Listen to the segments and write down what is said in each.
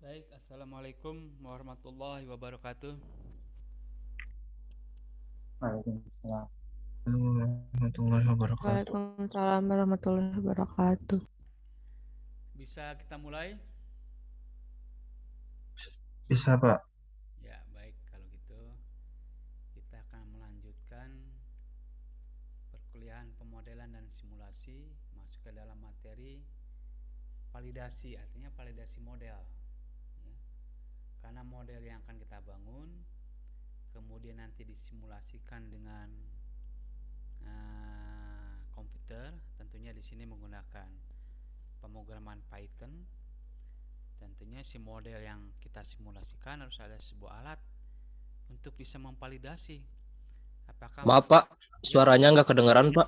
Baik, Assalamualaikum warahmatullahi wabarakatuh. Waalaikumsalam warahmatullahi wabarakatuh. Waalaikumsalam warahmatullahi wabarakatuh. Bisa kita mulai? Bisa, Pak? Ya, baik. Kalau gitu, kita akan melanjutkan perkuliahan pemodelan dan simulasi masuk ke dalam materi validasi, artinya validasi model. Ya. Karena model yang akan kita bangun, kemudian nanti disimulasikan dengan komputer, tentunya di sini menggunakan pemrograman Python. Tentunya si model yang kita simulasikan harus ada sebuah alat untuk bisa memvalidasi apakah Maaf Pak, ya. suaranya nggak kedengeran Pak.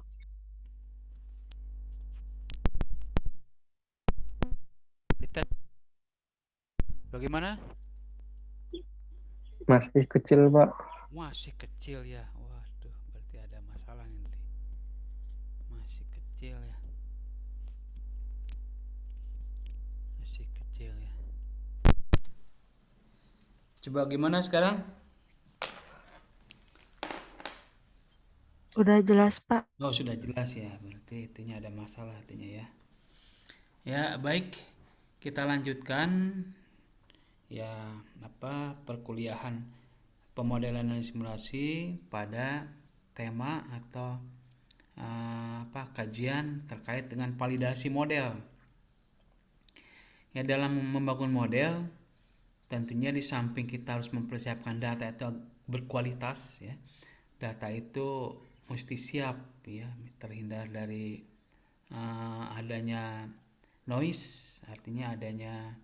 Dites bagaimana? Masih kecil, Pak. Masih kecil ya. Waduh, berarti ada masalah nanti. Masih kecil ya. Masih kecil ya. Coba gimana sekarang? Udah jelas, Pak. Oh, sudah jelas ya. Berarti itunya ada masalah artinya ya. Ya, baik. Kita lanjutkan ya perkuliahan pemodelan dan simulasi pada tema atau kajian terkait dengan validasi model. Ya, dalam membangun model tentunya di samping kita harus mempersiapkan data itu berkualitas ya. Data itu mesti siap ya, terhindar dari adanya noise, artinya adanya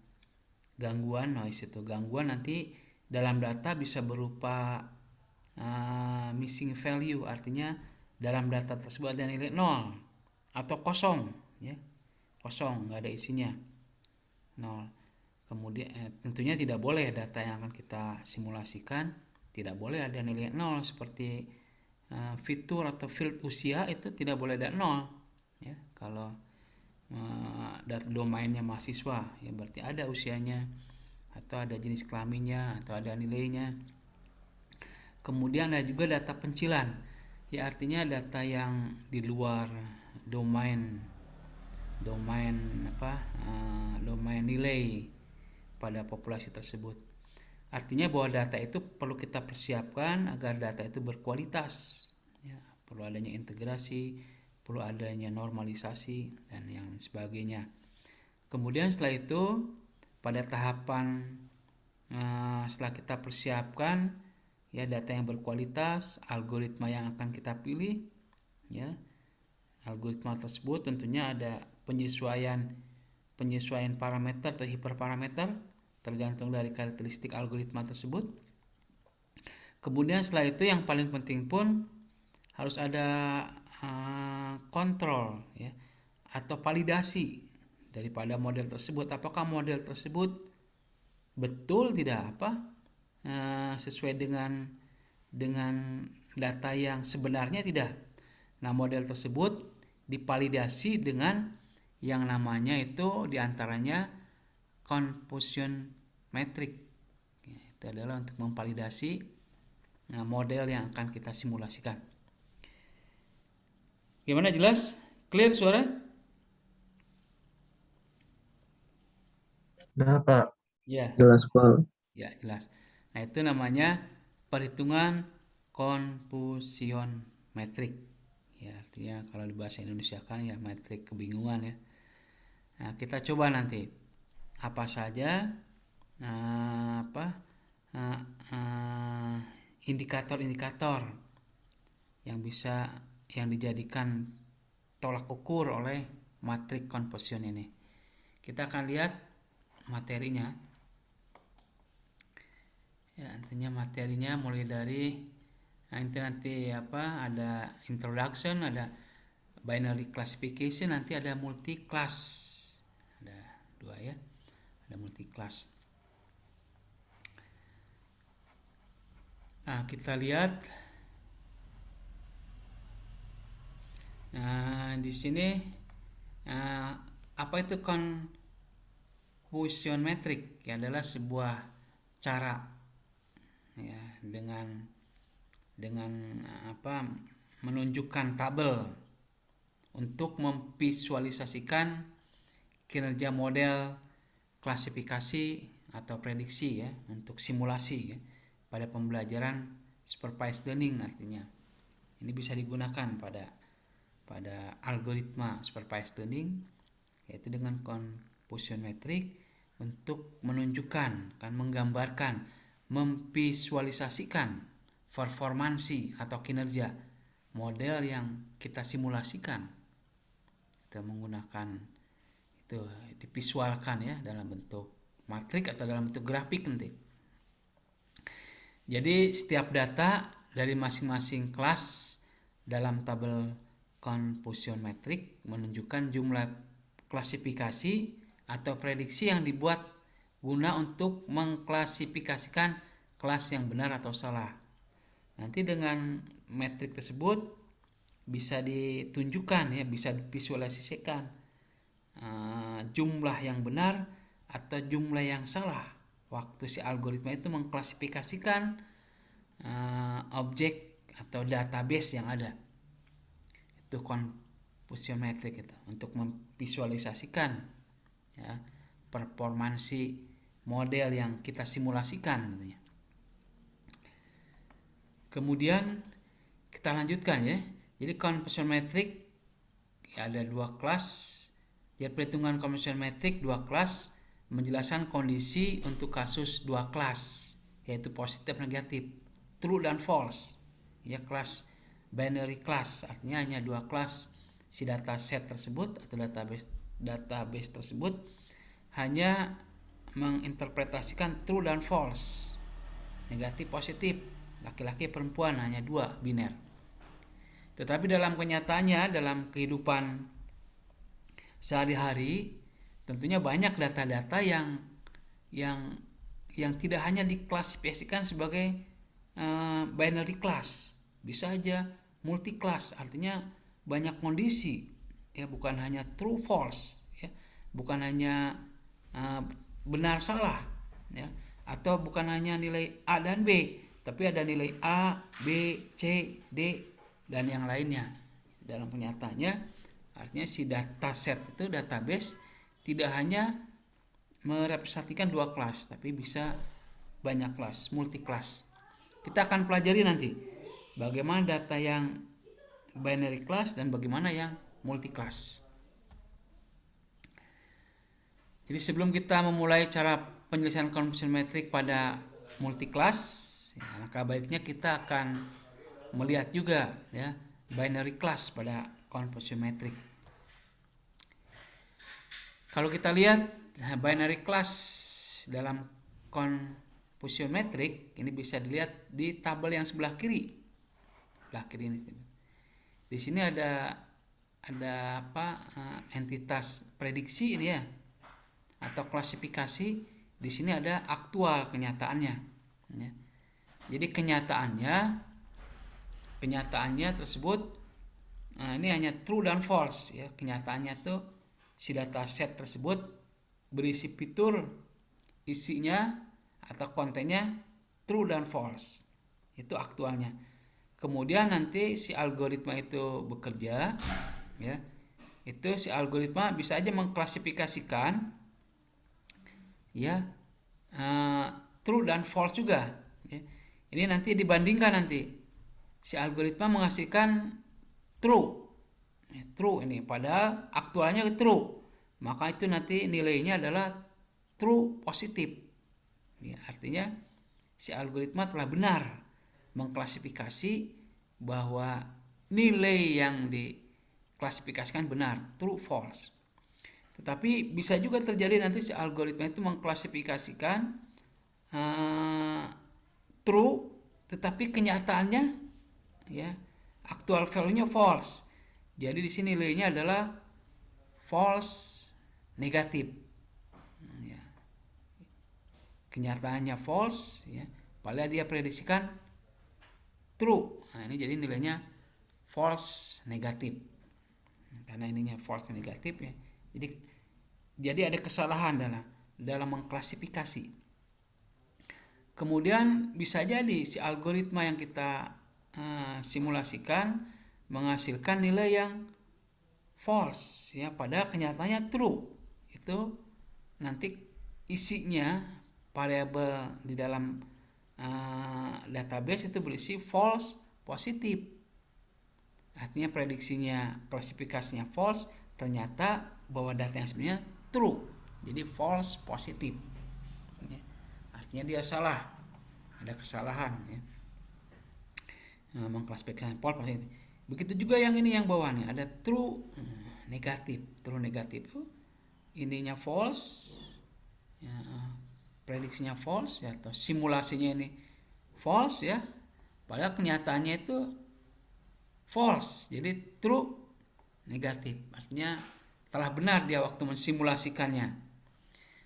gangguan. Noise itu gangguan nanti dalam data bisa berupa missing value, artinya dalam data tersebut ada nilai 0 atau kosong ya, kosong nggak ada isinya 0. Kemudian tentunya tidak boleh data yang akan kita simulasikan tidak boleh ada nilai 0 seperti fitur atau field usia itu tidak boleh ada 0 ya. Kalau domainnya mahasiswa ya berarti ada usianya atau ada jenis kelaminnya atau ada nilainya. Kemudian ada juga data pencilan ya, artinya data yang di luar domain domain nilai pada populasi tersebut. Artinya bahwa data itu perlu kita persiapkan agar data itu berkualitas ya, perlu adanya integrasi, perlu adanya normalisasi dan yang sebagainya. Kemudian setelah itu pada tahapan setelah kita persiapkan ya data yang berkualitas, algoritma yang akan kita pilih ya. Algoritma tersebut tentunya ada penyesuaian parameter atau hiperparameter tergantung dari karakteristik algoritma tersebut. Kemudian setelah itu yang paling penting pun harus ada kontrol ya atau validasi daripada model tersebut. Apakah model tersebut betul tidak sesuai dengan data yang sebenarnya tidak. Nah, model tersebut divalidasi dengan yang namanya itu diantaranya confusion metric. Itu adalah untuk memvalidasi model yang akan kita simulasikan. Gimana, jelas? Clear suara? Nah, Pak. Ya, Jelas, Pak. ya jelas. Nah, itu namanya perhitungan confusion metric. Ya, artinya kalau di bahasa Indonesia kan ya metrik kebingungan ya. Nah, kita coba nanti apa saja indikator-indikator yang dijadikan tolak ukur oleh matrik confusion ini. Kita akan lihat materinya. Ya, intinya materinya mulai dari nanti ada introduction, ada binary classification, nanti ada multi class. Ada dua ya. Ada multi class. Nah, kita lihat di sini apa itu Quotient metric adalah sebuah cara ya dengan menunjukkan tabel untuk memvisualisasikan kinerja model klasifikasi atau prediksi ya untuk simulasi ya, pada pembelajaran supervised learning. Artinya ini bisa digunakan pada algoritma supervised learning, yaitu dengan confusion metric untuk menunjukkan, menggambarkan, memvisualisasikan performansi atau kinerja model yang kita simulasikan. Kita menggunakan itu divisualkan ya dalam bentuk matrik atau dalam bentuk grafik nanti. Jadi setiap data dari masing-masing kelas dalam tabel confusion metric menunjukkan jumlah klasifikasi atau prediksi yang dibuat guna untuk mengklasifikasikan kelas yang benar atau salah. Nanti dengan metrik tersebut bisa ditunjukkan ya, bisa divisualisasikan jumlah yang benar atau jumlah yang salah waktu si algoritma itu mengklasifikasikan objek atau database yang ada. Itu confusion metric itu untuk memvisualisasikan ya performansi model yang kita simulasikan gitu ya. Kemudian kita lanjutkan ya. Jadi confusion metric ya, ada dua kelas. Jadi perhitungan confusion metric dua kelas menjelaskan kondisi untuk kasus dua kelas, yaitu positif negatif, true dan false. Ya, kelas binary class artinya hanya dua kelas si dataset tersebut atau database tersebut hanya menginterpretasikan true dan false, negatif positif, laki-laki perempuan, hanya dua biner. Tetapi dalam kenyataannya, dalam kehidupan sehari-hari tentunya banyak data-data yang tidak hanya diklasifikasikan sebagai binary class, bisa aja multi class, artinya banyak kondisi ya, bukan hanya true false ya, bukan hanya benar salah ya, atau bukan hanya nilai A dan B, tapi ada nilai A, B, C, D dan yang lainnya. Dalam kenyataannya artinya si dataset itu, database, tidak hanya merepresentasikan dua kelas, tapi bisa banyak kelas, multi kelas. Kita akan pelajari nanti bagaimana data yang binary class dan bagaimana yang multi class. Jadi sebelum kita memulai cara penyelesaian confusion metric pada multi class, ya, maka baiknya kita akan melihat juga ya binary class pada confusion metric. Kalau kita lihat binary class dalam confusion metric ini bisa dilihat di tabel yang sebelah kiri. Sebelah kiri ini. Di sini ada entitas prediksi ini ya atau klasifikasi. Di sini ada aktual kenyataannya ya. Jadi kenyataannya tersebut ini hanya true dan false ya. Kenyataannya tuh si dataset tersebut berisi fitur, isinya atau kontennya true dan false. Itu aktualnya. Kemudian nanti si algoritma itu bekerja ya. Itu si algoritma bisa aja mengklasifikasikan ya true dan false juga ya. Ini nanti dibandingkan, nanti si algoritma menghasilkan true ini, padahal aktualnya true, maka itu nanti nilainya adalah true positif ya, artinya si algoritma telah benar mengklasifikasi bahwa nilai yang diklasifikasikan benar, true false. Tetapi bisa juga terjadi nanti si algoritma itu mengklasifikasikan true, tetapi kenyataannya ya aktual value-nya false. Jadi di sini nilainya adalah false negatif. Ya. Kenyataannya false ya, padahal dia prediksikan true. Nah, ini jadi nilainya false negatif. Karena ininya false negatif ya. Jadi ada kesalahan dalam mengklasifikasi. Kemudian bisa jadi si algoritma yang kita simulasikan menghasilkan nilai yang false, ya, padahal kenyataannya true. Itu nanti isinya variabel di dalam database itu berisi false positif. Artinya prediksinya, klasifikasinya false, ternyata bahwa data yang sebenarnya true. Jadi false positif. Ya. Artinya dia salah, ada kesalahan, ya. Mengklasifikasikan false positif. Begitu juga yang ini yang bawah nih, ada true negatif. True negatif itu ininya false, ya, prediksinya false, ya, atau simulasinya ini false, ya, padahal kenyataannya itu false. Jadi true negatif, artinya telah benar dia waktu mensimulasikannya.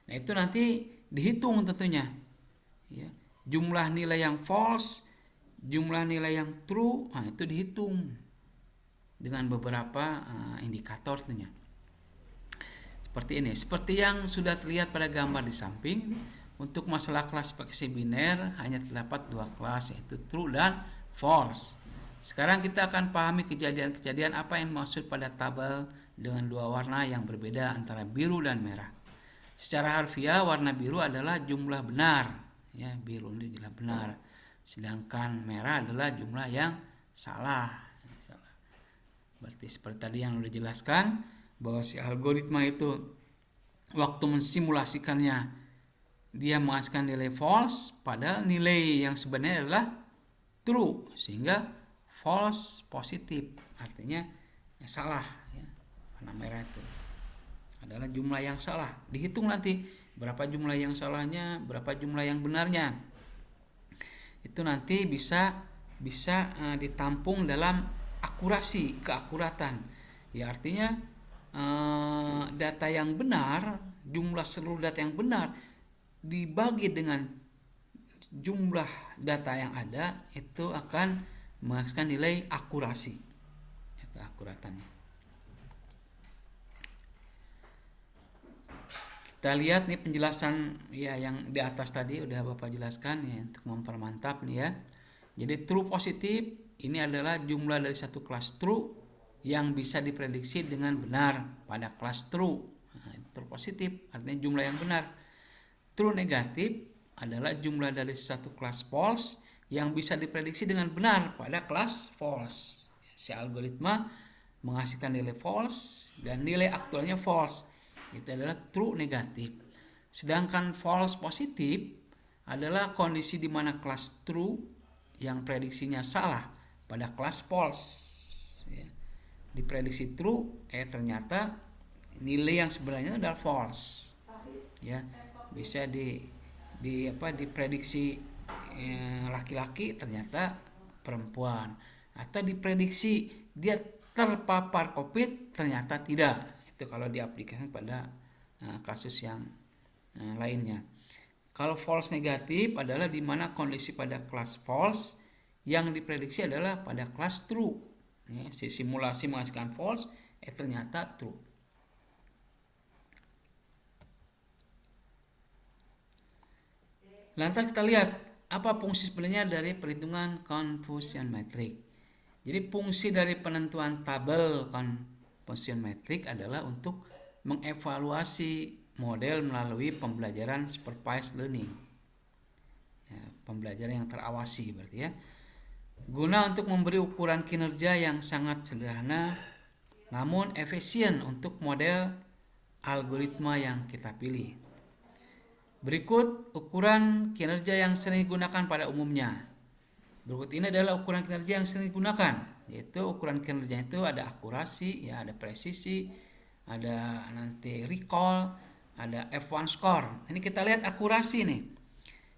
Nah, itu nanti dihitung tentunya, ya, jumlah nilai yang false, jumlah nilai yang true, nah itu dihitung dengan beberapa indikator tentunya. Seperti ini, seperti yang sudah terlihat pada gambar di samping. Untuk masalah klasifikasi biner hanya terdapat dua kelas, yaitu true dan false. Sekarang kita akan pahami kejadian-kejadian apa yang dimaksud pada tabel dengan dua warna yang berbeda antara biru dan merah. Secara harfiah warna biru adalah jumlah benar, ya, biru ini adalah benar. Sedangkan merah adalah jumlah yang salah. Berarti seperti tadi yang sudah jelaskan bahwa si algoritma itu waktu mensimulasikannya dia menghasilkan nilai false, padahal nilai yang sebenarnya adalah true, sehingga false positif, artinya salah, ya. Warna merah itu adalah jumlah yang salah. Dihitung nanti berapa jumlah yang salahnya, berapa jumlah yang benarnya. Itu nanti bisa ditampung dalam akurasi, keakuratan. Ya, artinya data yang benar, jumlah seluruh data yang benar dibagi dengan jumlah data yang ada, itu akan menghasilkan nilai akurasi, ya, keakuratannya. Kita lihat nih penjelasan, ya, yang di atas tadi udah Bapak jelaskan, ya, untuk mempermantap nih, ya. Jadi true positif ini adalah jumlah dari satu kelas true yang bisa diprediksi dengan benar pada kelas true. Nah, true positif artinya jumlah yang benar. True negatif adalah jumlah dari satu kelas false yang bisa diprediksi dengan benar pada kelas false. Si algoritma menghasilkan nilai false dan nilai aktualnya false. Itu adalah true negatif. Sedangkan false positif adalah kondisi di mana kelas true yang prediksinya salah pada kelas false, ya. Diprediksi true, ternyata nilai yang sebenarnya adalah false, ya. Bisa diprediksi laki-laki, ternyata perempuan, atau diprediksi dia terpapar COVID, ternyata tidak. Itu kalau diaplikasikan pada kasus yang lainnya. Kalau false negatif adalah di mana kondisi pada kelas false yang diprediksi adalah pada kelas true, ya, si simulasi menghasilkan false, ternyata true. Lantas kita lihat apa fungsi sebenarnya dari perhitungan confusion metric. Jadi fungsi dari penentuan tabel confusion metric adalah untuk mengevaluasi model melalui pembelajaran supervised learning, ya, pembelajaran yang terawasi berarti, ya, guna untuk memberi ukuran kinerja yang sangat sederhana namun efisien untuk model algoritma yang kita pilih. Berikut ukuran kinerja yang sering digunakan pada umumnya. Berikut ini adalah ukuran kinerja yang sering digunakan, yaitu ukuran kinerja itu ada akurasi, ya, ada presisi, ada nanti recall, ada F1 score. Ini kita lihat akurasi nih.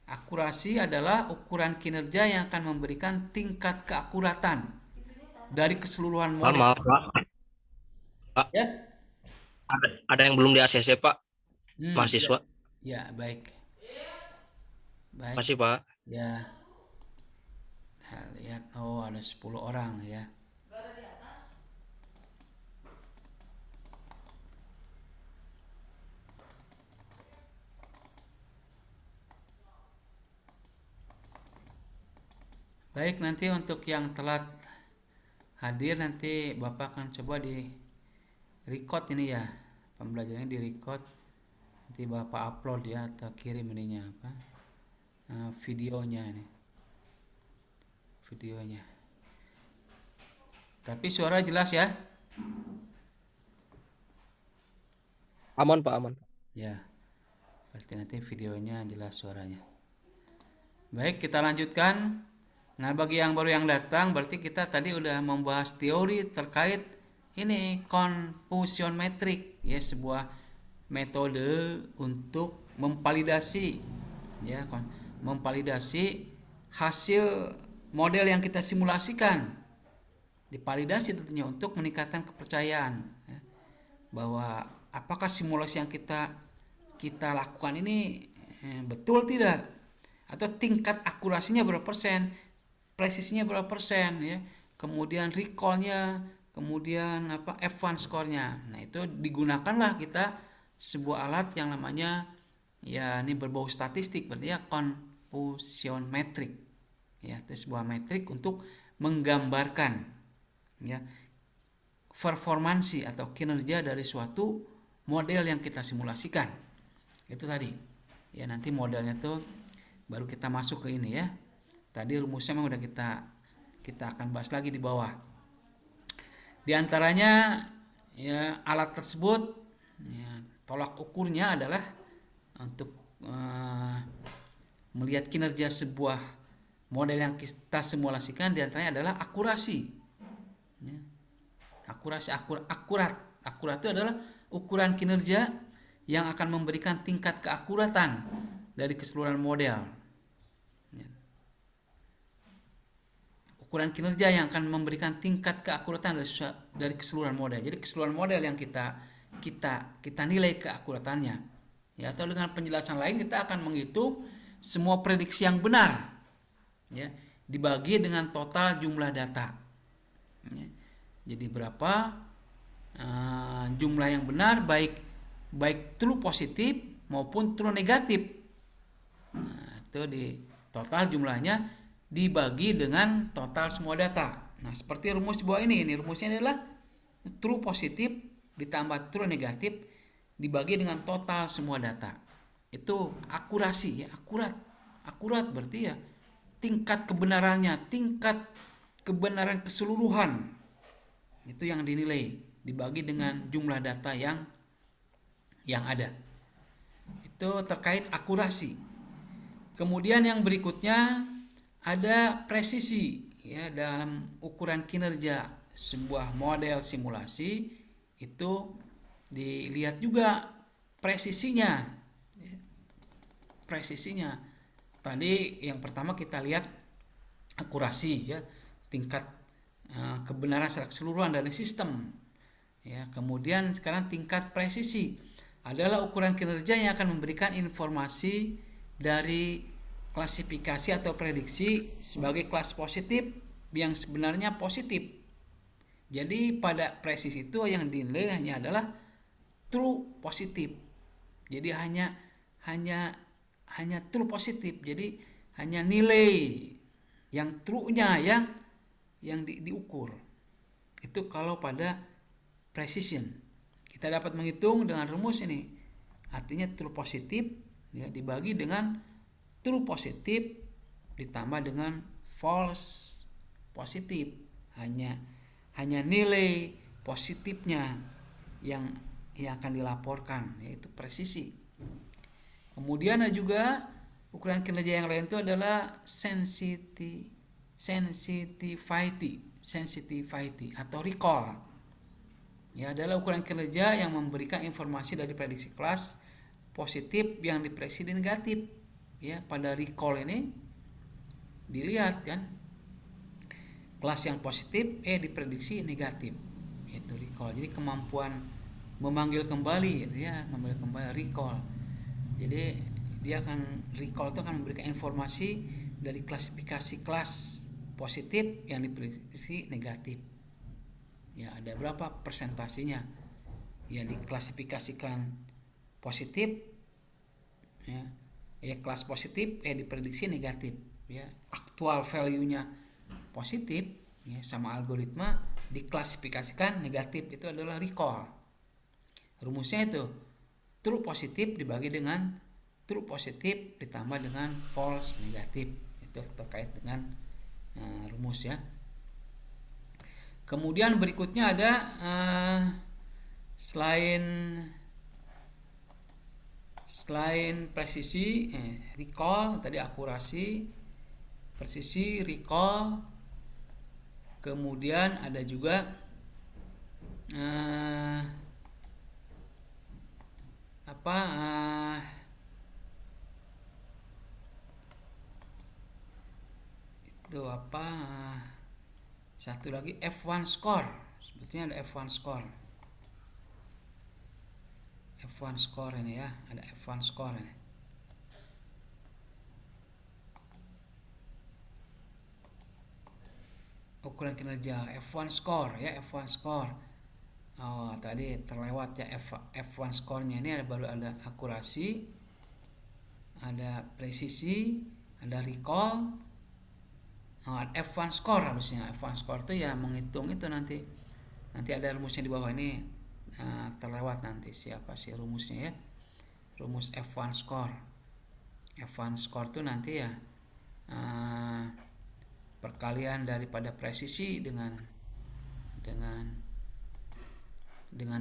Akurasi adalah ukuran kinerja yang akan memberikan tingkat keakuratan dari keseluruhan model. Maaf, Pak. Ya. Ada yang belum di ACC, Pak. Mahasiswa. Ya, baik. Masih, Pak. Ya. Lihat, ada 10 orang, ya. Baik, nanti untuk yang telat hadir nanti Bapak akan coba di record ini ya. Pembelajarannya di record. Nanti Bapak upload ya atau kirim ininya apa? Videonya nih. Videonya. Tapi suara jelas ya? Aman Pak, aman. Ya. Berarti nanti videonya jelas suaranya. Baik, kita lanjutkan. Nah, bagi yang baru yang datang, berarti kita tadi udah membahas teori terkait ini confusion metric, ya, sebuah metode untuk memvalidasi, ya, memvalidasi hasil model yang kita simulasikan. Divalidasi tentunya untuk meningkatkan kepercayaan, ya, bahwa apakah simulasi yang kita lakukan ini betul tidak, atau tingkat akurasinya berapa persen, presisinya berapa persen, ya, kemudian recallnya, kemudian F1 skornya. Nah, itu digunakanlah kita sebuah alat yang namanya, ya, ini berbau statistik, berarti ya confusion metric, ya, itu sebuah metrik untuk menggambarkan, ya, performansi atau kinerja dari suatu model yang kita simulasikan. Itu tadi, ya, nanti modelnya tuh baru kita masuk ke ini, ya. Tadi rumusnya memang udah kita akan bahas lagi di bawah. Di antaranya, ya, alat tersebut, ya, tolak ukurnya adalah untuk melihat kinerja sebuah model yang kita simulasikan, di antaranya adalah akurasi. Ya. Akurasi, akurat itu adalah ukuran kinerja yang akan memberikan tingkat keakuratan dari keseluruhan model. Ukuran kinerja yang akan memberikan tingkat keakuratan dari keseluruhan model. Jadi keseluruhan model yang kita nilai keakuratannya. Ya, atau dengan penjelasan lain, kita akan menghitung semua prediksi yang benar, ya, dibagi dengan total jumlah data. Ya. Jadi berapa jumlah yang benar, baik true positif maupun true negatif. Nah, itu di total jumlahnya dibagi dengan total semua data. Nah, seperti rumus di bawah ini rumusnya adalah true positif ditambah true negatif dibagi dengan total semua data. Itu akurasi, ya, akurat berarti ya tingkat kebenarannya, tingkat kebenaran keseluruhan itu yang dinilai dibagi dengan jumlah data yang ada. Itu terkait akurasi. Kemudian yang berikutnya ada presisi, ya, dalam ukuran kinerja sebuah model simulasi itu dilihat juga presisinya. Presisinya. Tadi yang pertama kita lihat akurasi, ya, tingkat kebenaran secara keseluruhan dari sistem. Ya, kemudian sekarang tingkat presisi adalah ukuran kinerja yang akan memberikan informasi dari klasifikasi atau prediksi sebagai kelas positif yang sebenarnya positif. Jadi pada presisi itu yang dinilai hanya adalah true positif. Jadi hanya true positif. Jadi hanya nilai yang true-nya yang diukur. Itu kalau pada precision. Kita dapat menghitung dengan rumus ini. Artinya true positif, ya, dibagi dengan true positif ditambah dengan false positif. Hanya nilai positifnya yang akan dilaporkan, yaitu presisi. Kemudian ada juga ukuran kinerja yang lain itu adalah sensitivity atau recall. Ya, adalah ukuran kinerja yang memberikan informasi dari prediksi kelas positif yang diprediksi negatif. Ya, pada recall ini dilihat kan kelas yang positif diprediksi negatif, itu recall. Jadi kemampuan memanggil kembali, ya, memanggil kembali recall. Jadi dia akan recall itu akan memberikan informasi dari klasifikasi kelas positif yang diprediksi negatif. Ya, ada berapa persentasinya yang diklasifikasikan positif, ya, kelas positif diprediksi negatif, ya, aktual value-nya positif ya, sama algoritma diklasifikasikan negatif, itu adalah recall. Rumusnya itu true positif dibagi dengan true positif ditambah dengan false negatif. Itu terkait dengan rumus ya. Kemudian berikutnya ada selain presisi, recall tadi akurasi, presisi, recall, kemudian ada juga satu lagi F1 score. Sebetulnya ada F1 score. F1 score ini ya, ada F1 score ini. Ukuran kinerja F1 score ya, F1 score. Oh, tadi terlewat ya F1 score-nya. Ini baru ada akurasi, ada presisi, ada recall. F1 score harusnya. F1 score itu ya menghitung itu nanti ada rumusnya di bawah ini. Terlewat nanti siapa sih rumusnya ya. Rumus F1 score. F1 score itu nanti ya perkalian daripada presisi dengan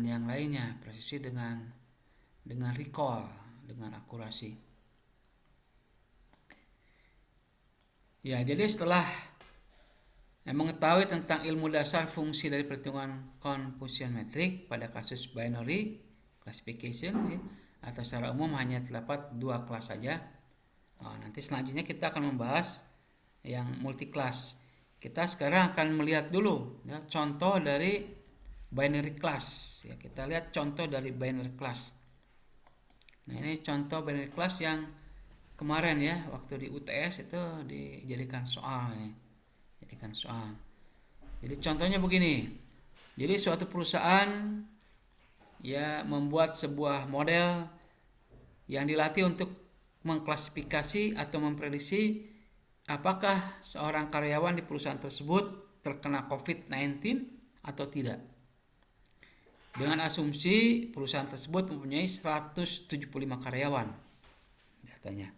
yang lainnya, presisi dengan recall, dengan akurasi. Ya, jadi setelah mengetahui tentang ilmu dasar fungsi dari perhitungan confusion metric pada kasus binary classification ya, atau secara umum hanya terdapat 2 kelas saja. Nanti selanjutnya kita akan membahas yang multi class. Kita sekarang akan melihat dulu ya, contoh dari binary class ya. Kita lihat contoh dari binary class. Nah, ini contoh binary class yang kemarin ya, waktu di UTS itu dijadikan soal nih. Jadi contohnya begini. Jadi suatu perusahaan ya membuat sebuah model yang dilatih untuk mengklasifikasi atau memprediksi apakah seorang karyawan di perusahaan tersebut terkena COVID-19 atau tidak. Dengan asumsi perusahaan tersebut mempunyai 175 karyawan datanya.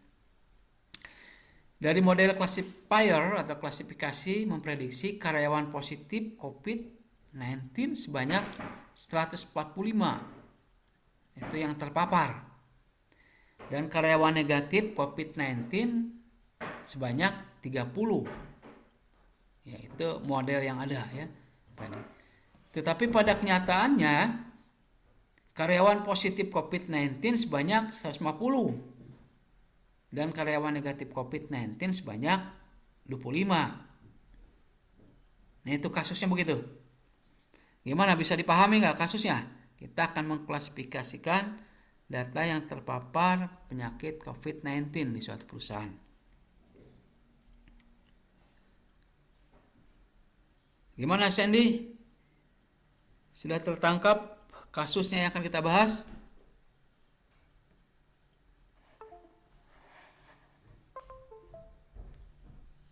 Dari model classifier atau klasifikasi memprediksi karyawan positif COVID-19 sebanyak 145. Itu yang terpapar. Dan karyawan negatif COVID-19 sebanyak 30. Ya, itu model yang ada ya. Tetapi pada kenyataannya karyawan positif COVID-19 sebanyak 150 dan karyawan negatif COVID-19 sebanyak 25. Nah, itu kasusnya begitu. Gimana, bisa dipahami nggak kasusnya? Kita akan mengklasifikasikan data yang terpapar penyakit COVID-19 di suatu perusahaan. Gimana Sandy? Sudah tertangkap kasusnya yang akan kita bahas?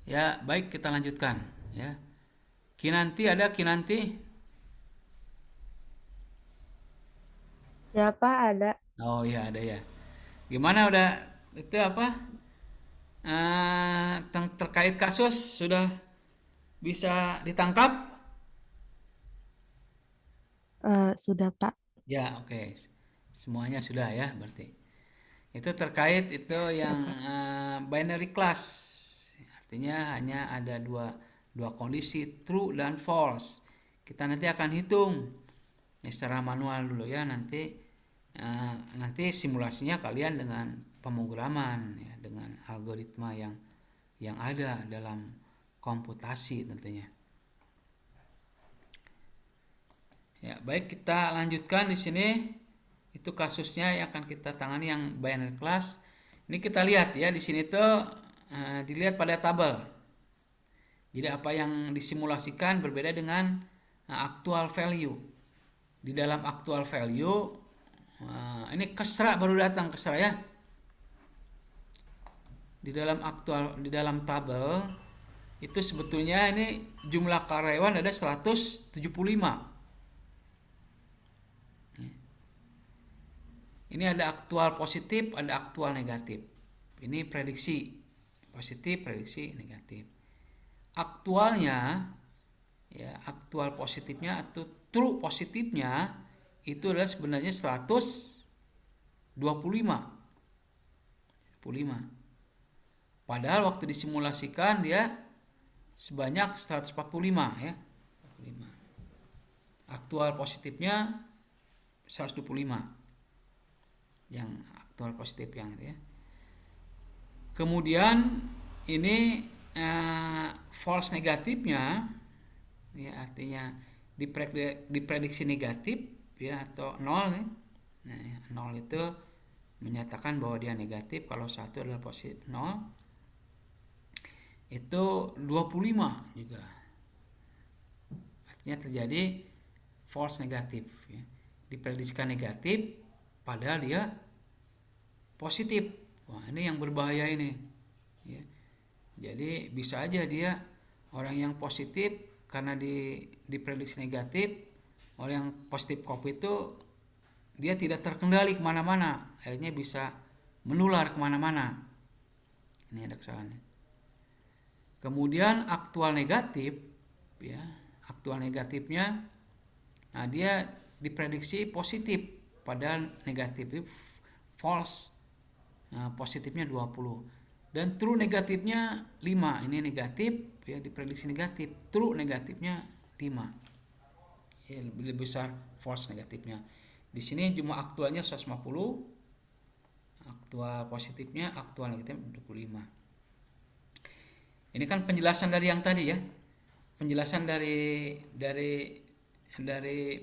Ya, baik, kita lanjutkan ya. Kinanti, ada Kinanti? Ya Pak, ada. Oh iya, ada ya. Gimana, udah itu apa? Terkait kasus sudah bisa ditangkap? Sudah Pak. Ya, oke. Semuanya sudah ya berarti. Itu terkait itu yang binary class. Artinya hanya ada dua kondisi, true dan false. Kita nanti akan hitung ya, secara manual dulu ya, nanti simulasinya kalian dengan pemrograman ya, dengan algoritma yang ada dalam komputasi tentunya. Ya, baik, kita lanjutkan di sini. Itu kasusnya yang akan kita tangani yang binary class. Ini kita lihat ya, di sini tuh dilihat pada tabel. Jadi apa yang disimulasikan berbeda dengan actual value. Di dalam actual value ini kesra baru datang, kesra ya. Di dalam tabel itu sebetulnya ini jumlah karyawan ada 175. Ini ada aktual positif, ada aktual negatif. Ini prediksi positif, prediksi negatif. Aktualnya, ya, aktual positifnya atau true positifnya itu adalah sebenarnya 125. Padahal waktu disimulasikan dia sebanyak 145, ya. 45. Aktual positifnya 125. Yang aktual positif yang itu, ya. Kemudian ini false negatifnya, ya, artinya diprediksi negatif, ya, atau 0, ya. Nah, 0 itu menyatakan bahwa dia negatif, kalau 1 adalah positif, 0 itu 25 juga. Artinya terjadi false negatif, ya. Diprediksikan negatif padahal dia positif. Wah, ini yang berbahaya ini, ya. Jadi bisa aja dia orang yang positif karena diprediksi negatif, orang yang positif COVID itu dia tidak terkendali kemana-mana, akhirnya bisa menular kemana-mana. Ini ada kesalahannya. Kemudian aktual negatif, ya, aktual negatifnya, nah dia diprediksi positif padahal negatif, false. Nah, positifnya 20 dan true negatifnya 5. Ini negatif, ya, diprediksi negatif. True negatifnya 5. Ya, lebih besar false negatifnya. Di sini jumlah aktualnya 150. Aktual positifnya, aktual negatifnya 25. Ini kan penjelasan dari yang tadi, ya. Penjelasan dari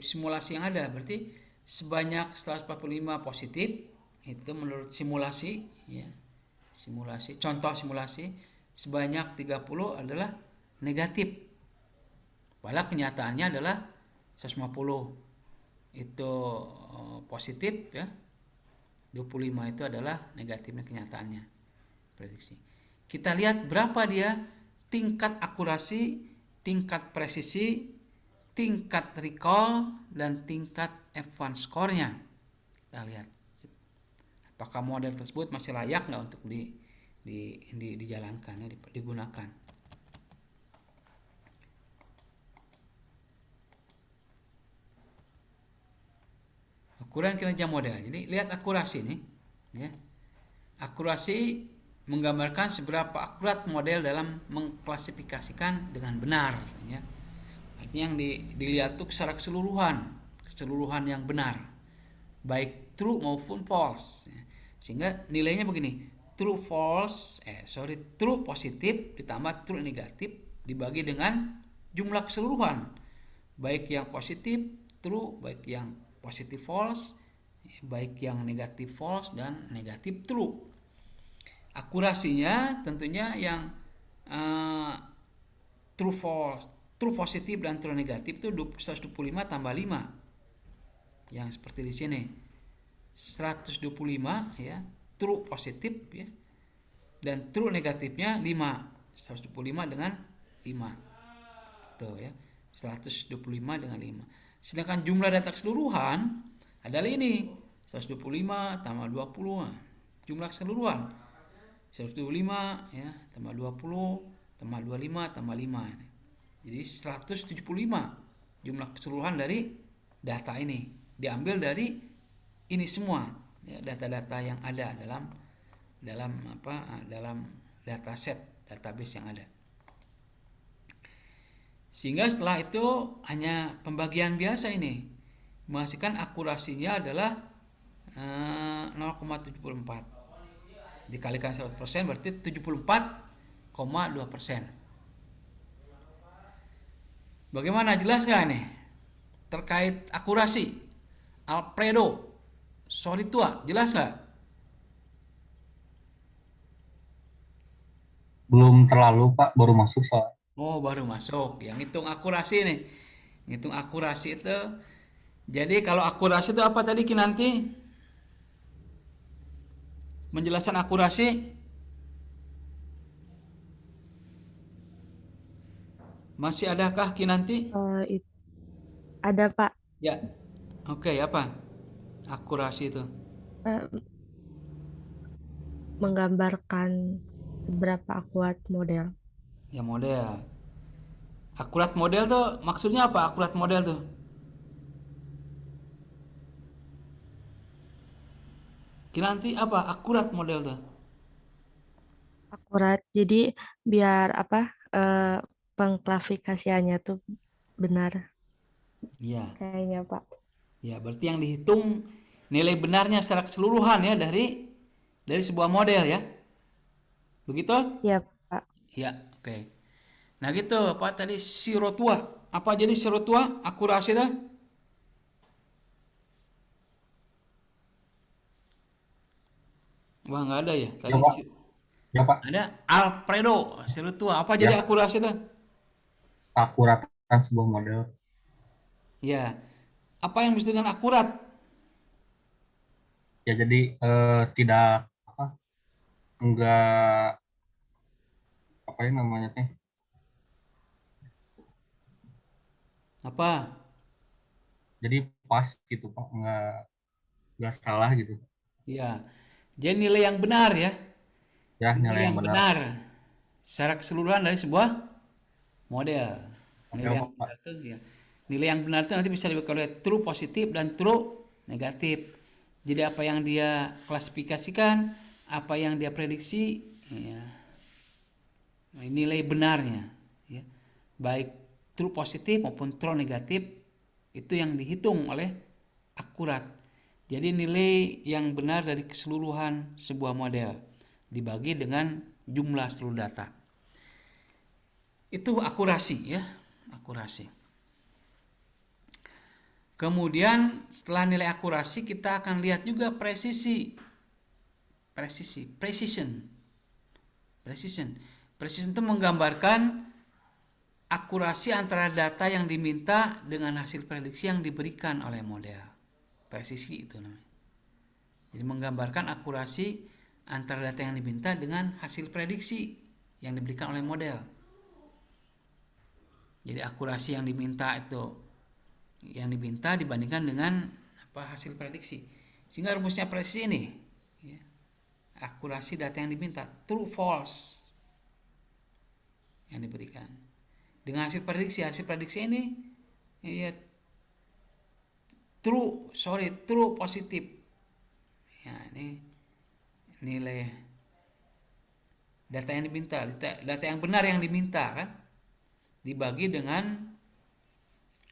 simulasi yang ada, berarti sebanyak 145 positif itu menurut simulasi, ya. Simulasi, contoh simulasi, sebanyak 30 adalah negatif. Padahal kenyataannya adalah 150 itu positif, ya. 25 itu adalah negatifnya kenyataannya, prediksi. Kita lihat berapa dia tingkat akurasi, tingkat presisi, tingkat recall, dan tingkat F1 score-nya. Kita lihat apakah model tersebut masih layak nggak untuk dijalankan, ya, digunakan. Ukuran kinerja model. Jadi lihat akurasi nih, ya. Akurasi menggambarkan seberapa akurat model dalam mengklasifikasikan dengan benar, ya. Artinya yang dilihat itu secara keseluruhan yang benar, baik true maupun false, ya. Sehingga nilainya begini, true positif ditambah true negatif dibagi dengan jumlah keseluruhan, baik yang positif true, baik yang positif false, baik yang negatif false dan negatif true. Akurasinya tentunya yang true false, true positif dan true negatif itu 125 tambah 5. Yang seperti di sini 125, ya, true positif, ya, dan true negatifnya 5. 125 dengan 5. Tuh, ya. 125 dengan 5. Sedangkan jumlah data keseluruhan adalah ini 125 tambah 20. Jumlah keseluruhan 125, ya, tambah 20 tambah 25 tambah 5. Jadi 175 jumlah keseluruhan dari data ini. Diambil dari ini semua, ya, data-data yang ada dalam dataset, database yang ada. Sehingga setelah itu hanya pembagian biasa ini. Menghasilkan akurasinya adalah 0,74. Dikalikan 100% berarti 74,2%. Bagaimana, jelas gak nih terkait akurasi? Alfredo Soritua, jelas gak? Belum terlalu, Pak, baru masuk soal. Oh, baru masuk. Yang hitung akurasi nih. Hitung akurasi itu. Jadi kalau akurasi itu apa tadi Kinanti? Menjelaskan akurasi. Masih adakah Kinanti? Ada Pak. Ya. Oke, apa? Akurasi itu. Eh, Menggambarkan seberapa akurat model. Ya, model. Akurat model tuh maksudnya apa? Akurat model tuh. Kinanti apa? Akurat model tuh. Akurat. Jadi biar apa? Pengklasifikasiannya tuh benar Iya. kayaknya Pak. Ya, berarti yang dihitung nilai benarnya secara keseluruhan ya dari sebuah model ya. Begitu? Ya Pak. Ya, oke. Nah, gitu apa tadi sirotua? Apa jadi sirotua? Akurasi dah? Wah, nggak ada ya. Ya Tadi Pak, ya Pak, ada Alfredo sirotua. Apa jadi ya akurasi dah? akuratan sebuah model. Ya. Apa yang disebut dengan akurat? Ya jadi tidak apa, enggak apa ya namanya teh. Apa? Jadi pas gitu Pak, enggak salah gitu. Ya. Jadi nilai yang benar ya. Ya Nilai nilai yang yang benar. benar secara keseluruhan dari sebuah model. Nilai Model yang Pak. benar itu ya. Nilai yang benar itu nanti bisa dibagi oleh true positif dan true negatif. Jadi apa yang dia klasifikasikan, apa yang dia prediksi, ya, nilai benarnya, ya, baik true positif maupun true negatif itu yang dihitung oleh akurat. Jadi nilai yang benar dari keseluruhan sebuah model dibagi dengan jumlah seluruh data. Itu akurasi ya, akurasi. Kemudian setelah nilai akurasi kita akan lihat juga presisi. Precision. Precision itu menggambarkan akurasi antara data yang diminta dengan hasil prediksi yang diberikan oleh model. Presisi itu namanya. Jadi menggambarkan akurasi antara data yang diminta dengan hasil prediksi yang diberikan oleh model. Jadi akurasi yang diminta dibandingkan dengan hasil prediksi. Sehingga rumusnya presisi ini, ya, akurasi data yang diminta true false yang diberikan dengan hasil prediksi ini, ya, true positif. Ya, ini nilai data yang diminta, data yang benar yang diminta kan dibagi dengan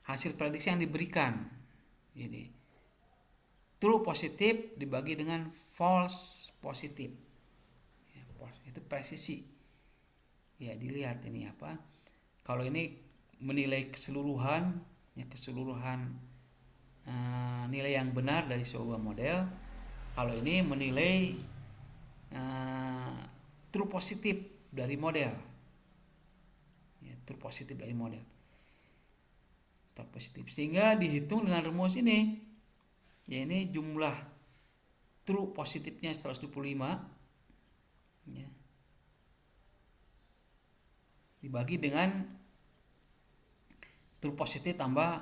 hasil prediksi yang diberikan. Jadi true positif dibagi dengan false positif. Ya, itu presisi. Ya, dilihat ini apa? Kalau ini menilai keseluruhan, ya keseluruhan nilai yang benar dari sebuah model. Kalau ini menilai true positif dari model. Ya, true positif dari model. True positif. Sehingga dihitung dengan rumus ini. Ya, ini jumlah true positifnya 125. Ya. Dibagi dengan true positif tambah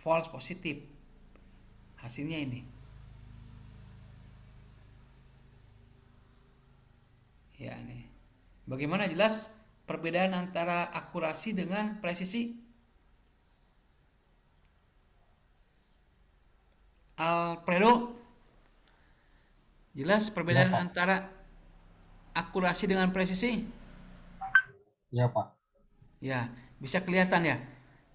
false positif. Hasilnya ini. Ya, ini. Bagaimana jelas perbedaan antara akurasi dengan presisi? Alfredo, jelas perbedaan Ya Pak. antara akurasi dengan presisi? Ya Pak. Ya, bisa kelihatan ya.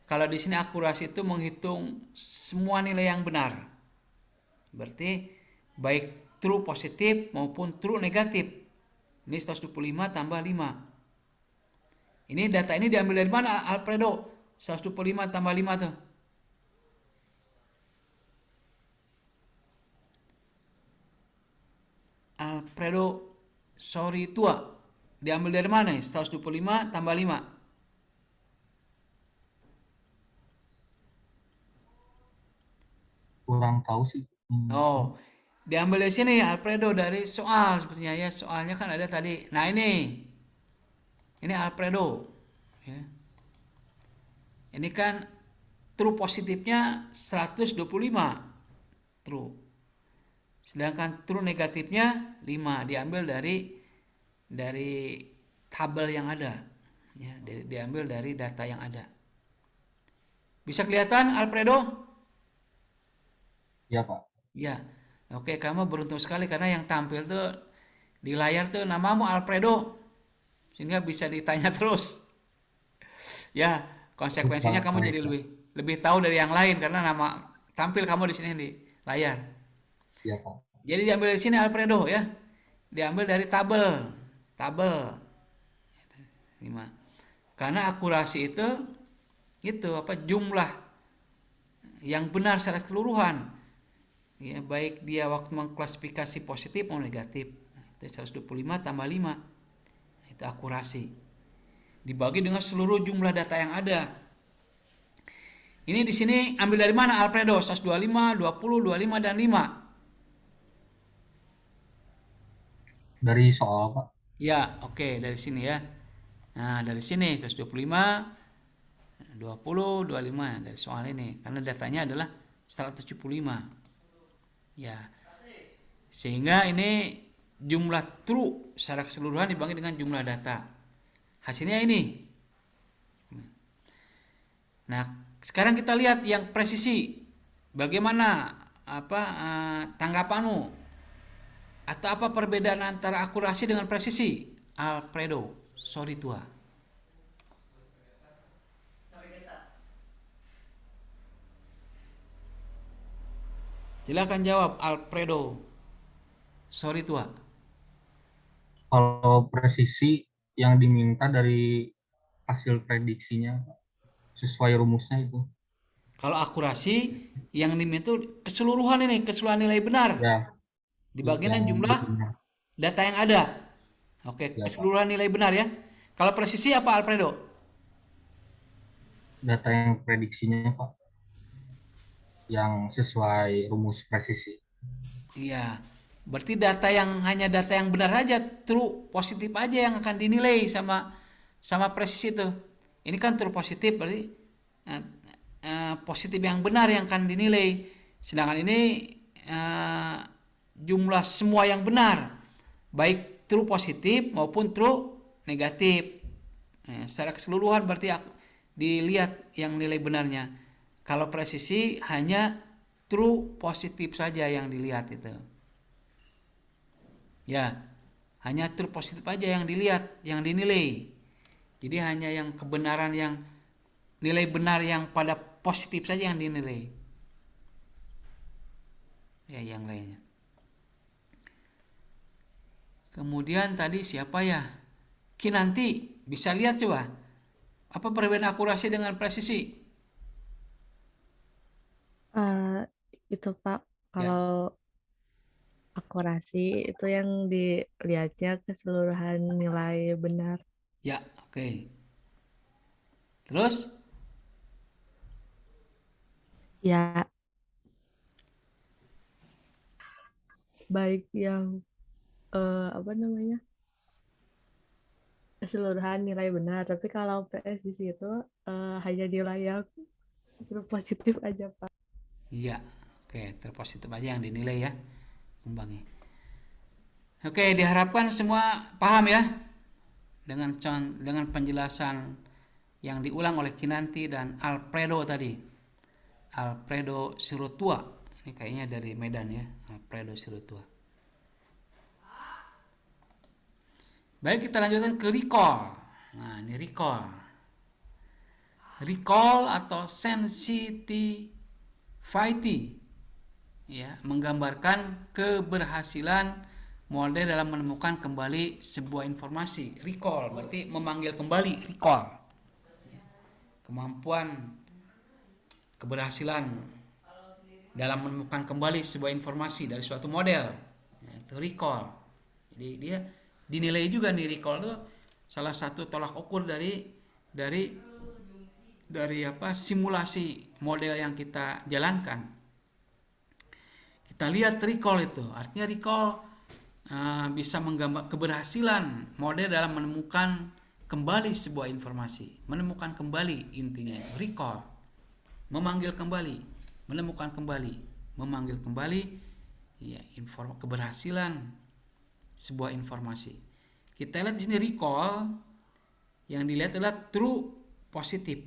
Kalau di sini akurasi itu menghitung semua nilai yang benar. Berarti baik true positif maupun true negatif. Ini 125 tambah 5. Ini data ini diambil dari mana, Alfredo? 125 tambah 5 tuh. Alfredo sorry tua. Diambil dari mana nih? 125 tambah 5. Kurang tahu sih. Oh, diambil dari sini Alfredo dari soal sepertinya ya. Soalnya kan ada tadi. Nah, ini Alfredo. ya. Ini kan true positifnya 125 true. Sedangkan true negatifnya 5 diambil dari tabel yang ada. Ya, diambil dari data yang ada. Bisa kelihatan Alfredo? Ya, Pak. Ya. Oke, kamu beruntung sekali karena yang tampil tuh di layar tuh namamu Alfredo. Sehingga bisa ditanya terus. Ya, konsekuensinya kamu Baik, jadi Pak. lebih tahu dari yang lain karena nama tampil kamu di sini di layar. Ya, Pak. Jadi diambil dari sini Alfredo ya. Diambil dari tabel. Tabel 5. Karena akurasi itu apa jumlah yang benar secara keseluruhan. Ya, baik dia waktu mengklasifikasi positif maupun negatif. Nah, itu 125 tambah 5. Itu akurasi. Dibagi dengan seluruh jumlah data yang ada. Ini di sini ambil dari mana Alfredo? 125, 20, 25 dan 5. Dari soal, Pak. Ya, oke, dari sini ya. Nah, dari sini 125, 20, 25 dari soal ini karena datanya adalah 175. Ya. Sehingga ini jumlah true secara keseluruhan dibagi dengan jumlah data. Hasilnya ini. Nah, sekarang kita lihat yang presisi. Bagaimana tanggapanmu? Atau apa perbedaan antara akurasi dengan presisi? Alfredo, sorry tua. Silakan jawab Alfredo. Sorry tua. Kalau presisi yang diminta dari hasil prediksinya sesuai rumusnya itu. Kalau akurasi yang diminta keseluruhan nilai benar Ya, dibagi dengan yang jumlah benar. data yang ada. Oke, Ya, Pak. keseluruhan nilai benar ya. Kalau presisi apa Alfredo? Data yang prediksinya, Pak, yang sesuai rumus presisi. Iya. Berarti hanya data yang benar aja, true, positif aja yang akan dinilai sama presisi itu. Ini kan true positif berarti positif yang benar yang akan dinilai. Sedangkan ini jumlah semua yang benar, baik true positif maupun true negatif. Secara keseluruhan berarti dilihat yang nilai benarnya. Kalau presisi hanya true positif saja yang dilihat itu. Ya, hanya true positif aja yang dilihat, yang dinilai. Jadi hanya yang kebenaran yang nilai benar yang pada positif saja yang dinilai. Ya, yang lainnya. Kemudian tadi siapa ya? Kinanti, bisa lihat coba. Apa perbedaan akurasi dengan presisi? Itu Pak, Ya, kalau akurasi itu yang dilihatnya keseluruhan nilai benar. ya, oke. Terus, Ya, baik yang apa namanya keseluruhan nilai benar. Tapi kalau presisi itu hanya nilai yang positif aja Pak. iya, oke, terpositif aja yang dinilai ya, kembangnya. Oke, diharapkan semua paham ya dengan penjelasan yang diulang oleh Kinanti dan Alfredo tadi. Alfredo Sirutua. Ini kayaknya dari Medan ya, Alfredo Sirutua. Baik, kita lanjutkan ke recall. Nah, ini recall. Recall atau sensitivity ya, menggambarkan keberhasilan model dalam menemukan kembali sebuah informasi. Recall berarti memanggil kembali, recall. Kemampuan keberhasilan dalam menemukan kembali sebuah informasi dari suatu model. Nah, itu recall. Jadi dia dinilai juga nih recall itu salah satu tolak ukur dari simulasi model yang kita jalankan. Kita lihat recall itu, artinya recall bisa menggambar keberhasilan model dalam menemukan kembali sebuah informasi, menemukan kembali, intinya recall, memanggil kembali, menemukan kembali, memanggil kembali, ya, keberhasilan sebuah informasi. Kita lihat di sini recall, yang dilihat adalah true positif,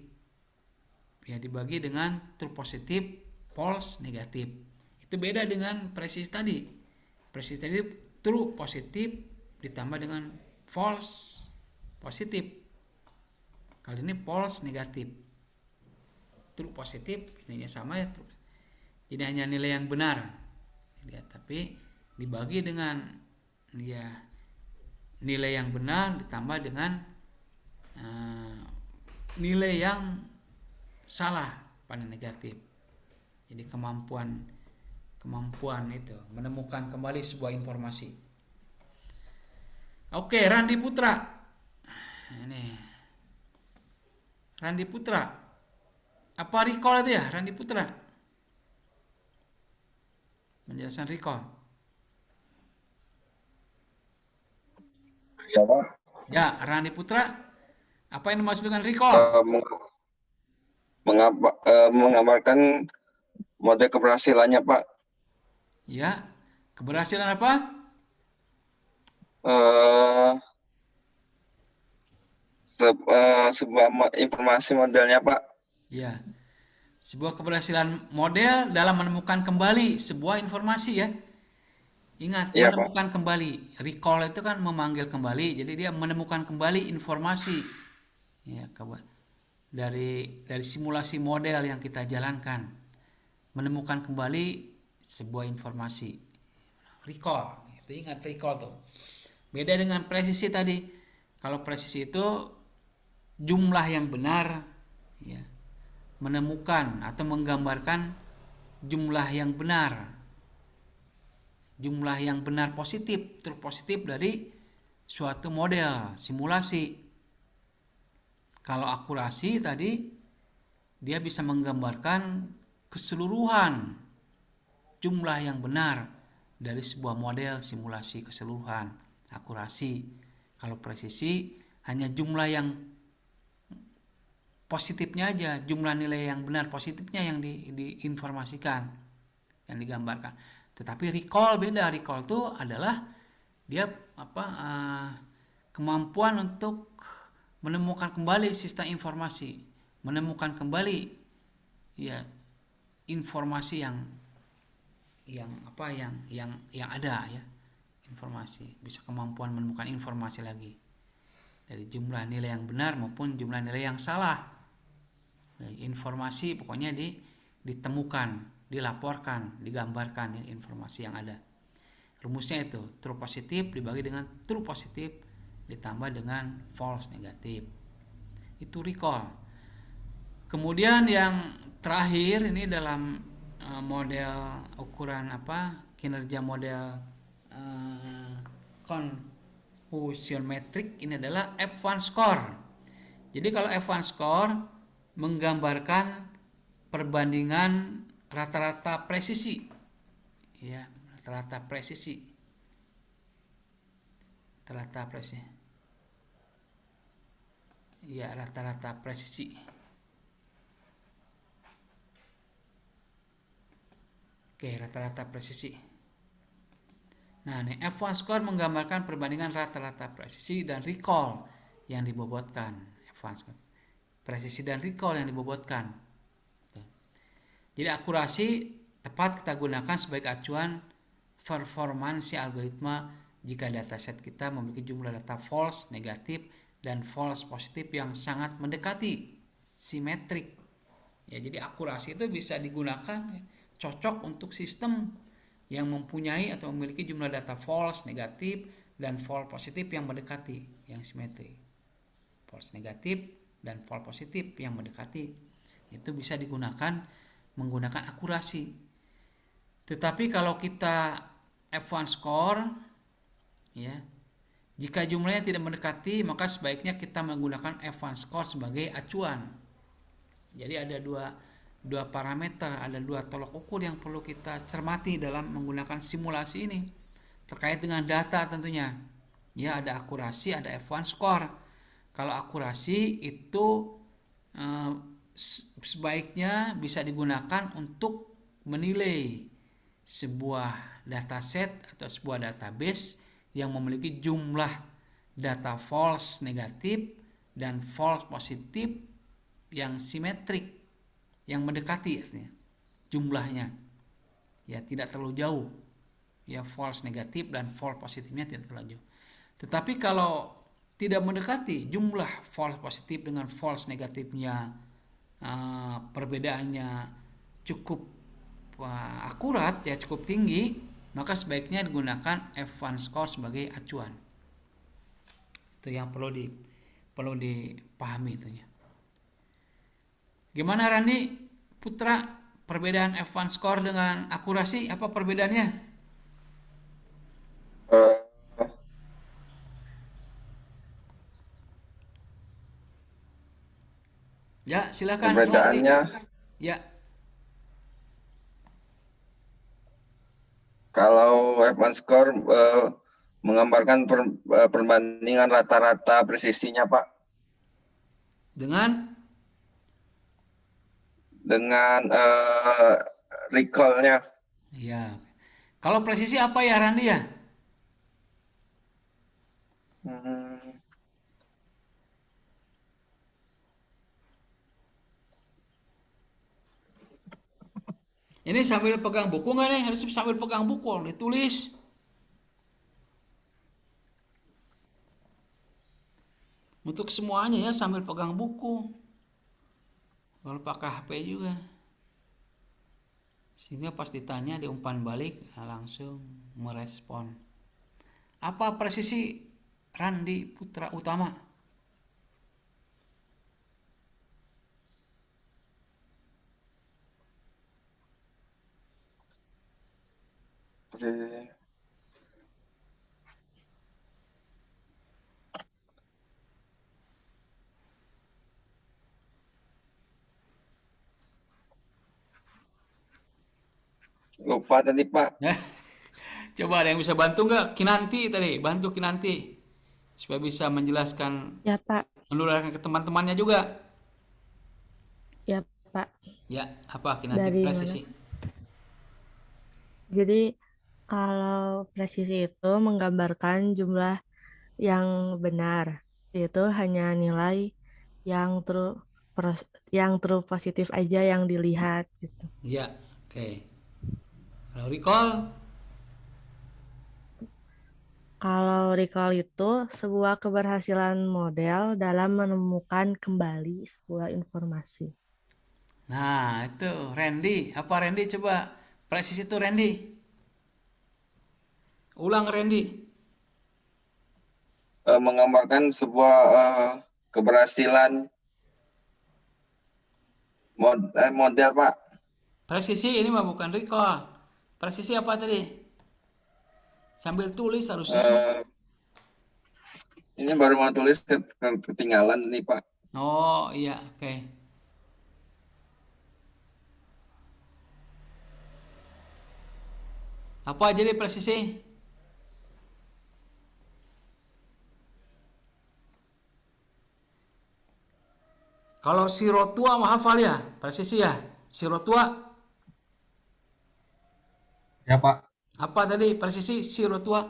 ya, dibagi dengan true positif, false negatif. Itu beda dengan presisi tadi. Presisi tadi true positif ditambah dengan false positif. Kali ini false negatif. True positif ininya sama ya, true. Jadi hanya nilai yang benar. Lihat, tapi dibagi dengan, ya, nilai yang benar ditambah dengan nilai yang salah pada negatif. Jadi kemampuan itu menemukan kembali sebuah informasi. Oke, Randi Putra. Ini Randi Putra. Apa recall itu ya, Randi Putra? Penjelasan recall. Ya Pak, Ya, Randi Putra. Apa yang dimaksud dengan recall? menggambarkan model keberhasilannya Pak. Ya, keberhasilan apa? Sebuah informasi modelnya Pak. Ya, sebuah keberhasilan model dalam menemukan kembali sebuah informasi, ya. Ingat, Iya, menemukan kembali. Recall itu kan memanggil kembali, jadi dia menemukan kembali informasi. Ya, dari simulasi model yang kita jalankan, menemukan kembali sebuah informasi. Recall, itu ingat recall tuh. Beda dengan presisi tadi. Kalau presisi itu jumlah yang benar, ya, menemukan atau menggambarkan jumlah yang benar. Jumlah yang benar positif, true positif dari suatu model simulasi. Kalau akurasi tadi, dia bisa menggambarkan keseluruhan jumlah yang benar dari sebuah model simulasi keseluruhan, akurasi. Kalau presisi hanya jumlah yang positifnya aja, jumlah nilai yang benar positifnya yang diinformasikan, yang digambarkan. Tetapi recall beda. Recall itu adalah dia kemampuan untuk menemukan kembali sistem informasi, menemukan kembali, ya, informasi yang ada, ya, informasi, bisa kemampuan menemukan informasi lagi dari jumlah nilai yang benar maupun jumlah nilai yang salah. Informasi pokoknya ditemukan, dilaporkan, digambarkan, ya, informasi yang ada. Rumusnya itu true positif dibagi dengan true positif ditambah dengan false negatif. Itu recall. Kemudian yang terakhir ini dalam model ukuran kinerja model confusion metric ini adalah F1 score. Jadi kalau F1 score menggambarkan perbandingan rata-rata presisi, ya, rata-rata presisi, ya, rata-rata presisi. Oke, rata-rata presisi. Nah, ini F1 score menggambarkan perbandingan rata-rata presisi dan recall yang dibobotkan. F1 score, presisi dan recall yang dibobotkan. Jadi akurasi tepat kita gunakan sebagai acuan performansi algoritma jika dataset kita memiliki jumlah data false negatif dan false positif yang sangat mendekati simetrik. Ya, jadi akurasi itu bisa digunakan, ya, cocok untuk sistem yang mempunyai atau memiliki jumlah data false negatif dan false positif yang mendekati, yang simetrik. False negatif dan false positif yang mendekati itu bisa digunakan menggunakan akurasi. Tetapi kalau kita F1 score, ya, jika jumlahnya tidak mendekati, maka sebaiknya kita menggunakan F1 score sebagai acuan. Jadi ada dua parameter, ada dua tolok ukur yang perlu kita cermati dalam menggunakan simulasi ini terkait dengan data tentunya. Ya, ada akurasi, ada F1 score. Kalau akurasi itu eh, sebaiknya bisa digunakan untuk menilai sebuah dataset atau sebuah database yang memiliki jumlah data false negatif dan false positif yang simetrik, yang mendekati artinya jumlahnya, ya tidak terlalu jauh, ya false negatif dan false positifnya tidak terlalu jauh. Tetapi kalau tidak mendekati jumlah false positif dengan false negatifnya, perbedaannya cukup akurat, ya cukup tinggi, maka sebaiknya digunakan F1 score sebagai acuan. Itu yang perlu dipahami itunya. Gimana Randi Putra, perbedaan F1 score dengan akurasi apa perbedaannya? Eh, Ya, silakan Randi. Perbedaannya Ya, kalau F1 score menggambarkan perbandingan rata-rata presisinya Pak dengan recall-nya. ya. Kalau presisi apa ya Randi ya? Hmm, Ini sambil pegang buku nggak nih? Harus sambil pegang buku, ditulis. Untuk semuanya ya sambil pegang buku. Kalau pakai HP juga. Sehingga pas ditanya diumpan balik langsung merespon. Apa presisi Randi Putra Utama? oke. Lupa tadi Pak. Coba ada yang bisa bantu nggak? Kinanti tadi, bantu Kinanti supaya bisa menjelaskan, Ya, Pak. menularkan ke teman-temannya juga. Ya, Pak. Ya, apa Kinanti Dari presisi? Jadi kalau presisi itu menggambarkan jumlah yang benar, itu hanya nilai yang yang true positif aja yang dilihat gitu. Ya, oke. Kalau recall, Kalau recall itu sebuah keberhasilan model dalam menemukan kembali sebuah informasi. nah itu Randy, apa Randy coba presisi itu Randy, ulang Randy. Menggambarkan sebuah keberhasilan model Pak. Presisi ini mah bukan recall. Presisi apa tadi? Sambil tulis harusnya. Eh, ini baru mau tulis ketinggalan nih Pak. Oh iya, oke. Apa jadi presisi? Kalau siro tua mah hafal ya, presisi ya. Siro tua Ya Pak, apa tadi? Presisi siro tua.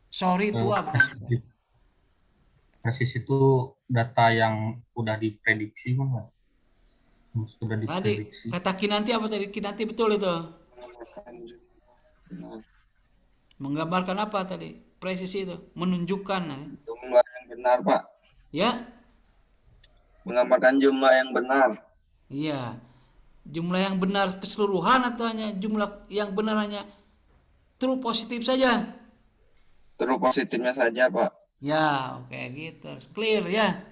Sorry eh, tua bukan. presis, presis itu data yang udah diprediksi Pak. Sudah Tadi diprediksi. kata Kinanti apa tadi? Kinanti betul itu. Menggambarkan apa tadi? Presisi itu menunjukkan Jumlah yang benar Pak. ya. Menggambarkan jumlah yang benar. Iya. Jumlah yang benar keseluruhan atau hanya jumlah yang benar hanya true positif saja? True positifnya saja Pak. Ya, oke gitu. Harus clear ya.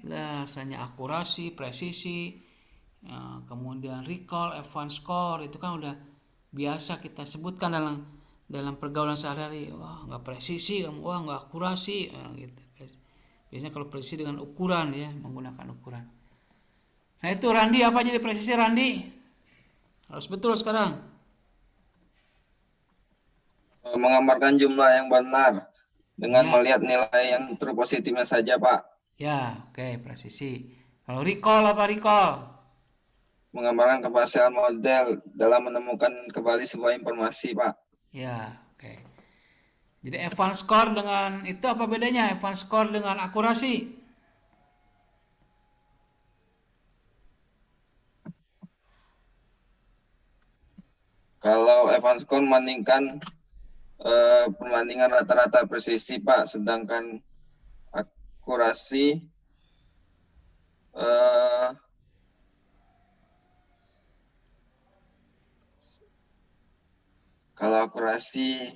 Jelas hanya akurasi, presisi, ya, kemudian recall, F1 score itu kan udah biasa kita sebutkan dalam pergaulan sehari-hari. Wah, nggak presisi, wah nggak akurasi, gitu. Biasanya kalau presisi dengan ukuran ya, menggunakan ukuran. Nah itu Randi, apa jadi presisi Randi? Harus betul sekarang. Menggambarkan jumlah yang benar dengan Ya, melihat nilai yang true positifnya saja Pak. Ya, oke, presisi. Kalau recall apa recall? Menggambarkan keberhasilan model dalam menemukan kembali sebuah informasi, Pak. Ya, oke. Jadi advance score dengan itu apa bedanya? Advance score dengan akurasi? Kalau advance score membandingkan perbandingan rata-rata presisi, Pak, sedangkan akurasi eh, kalau akurasi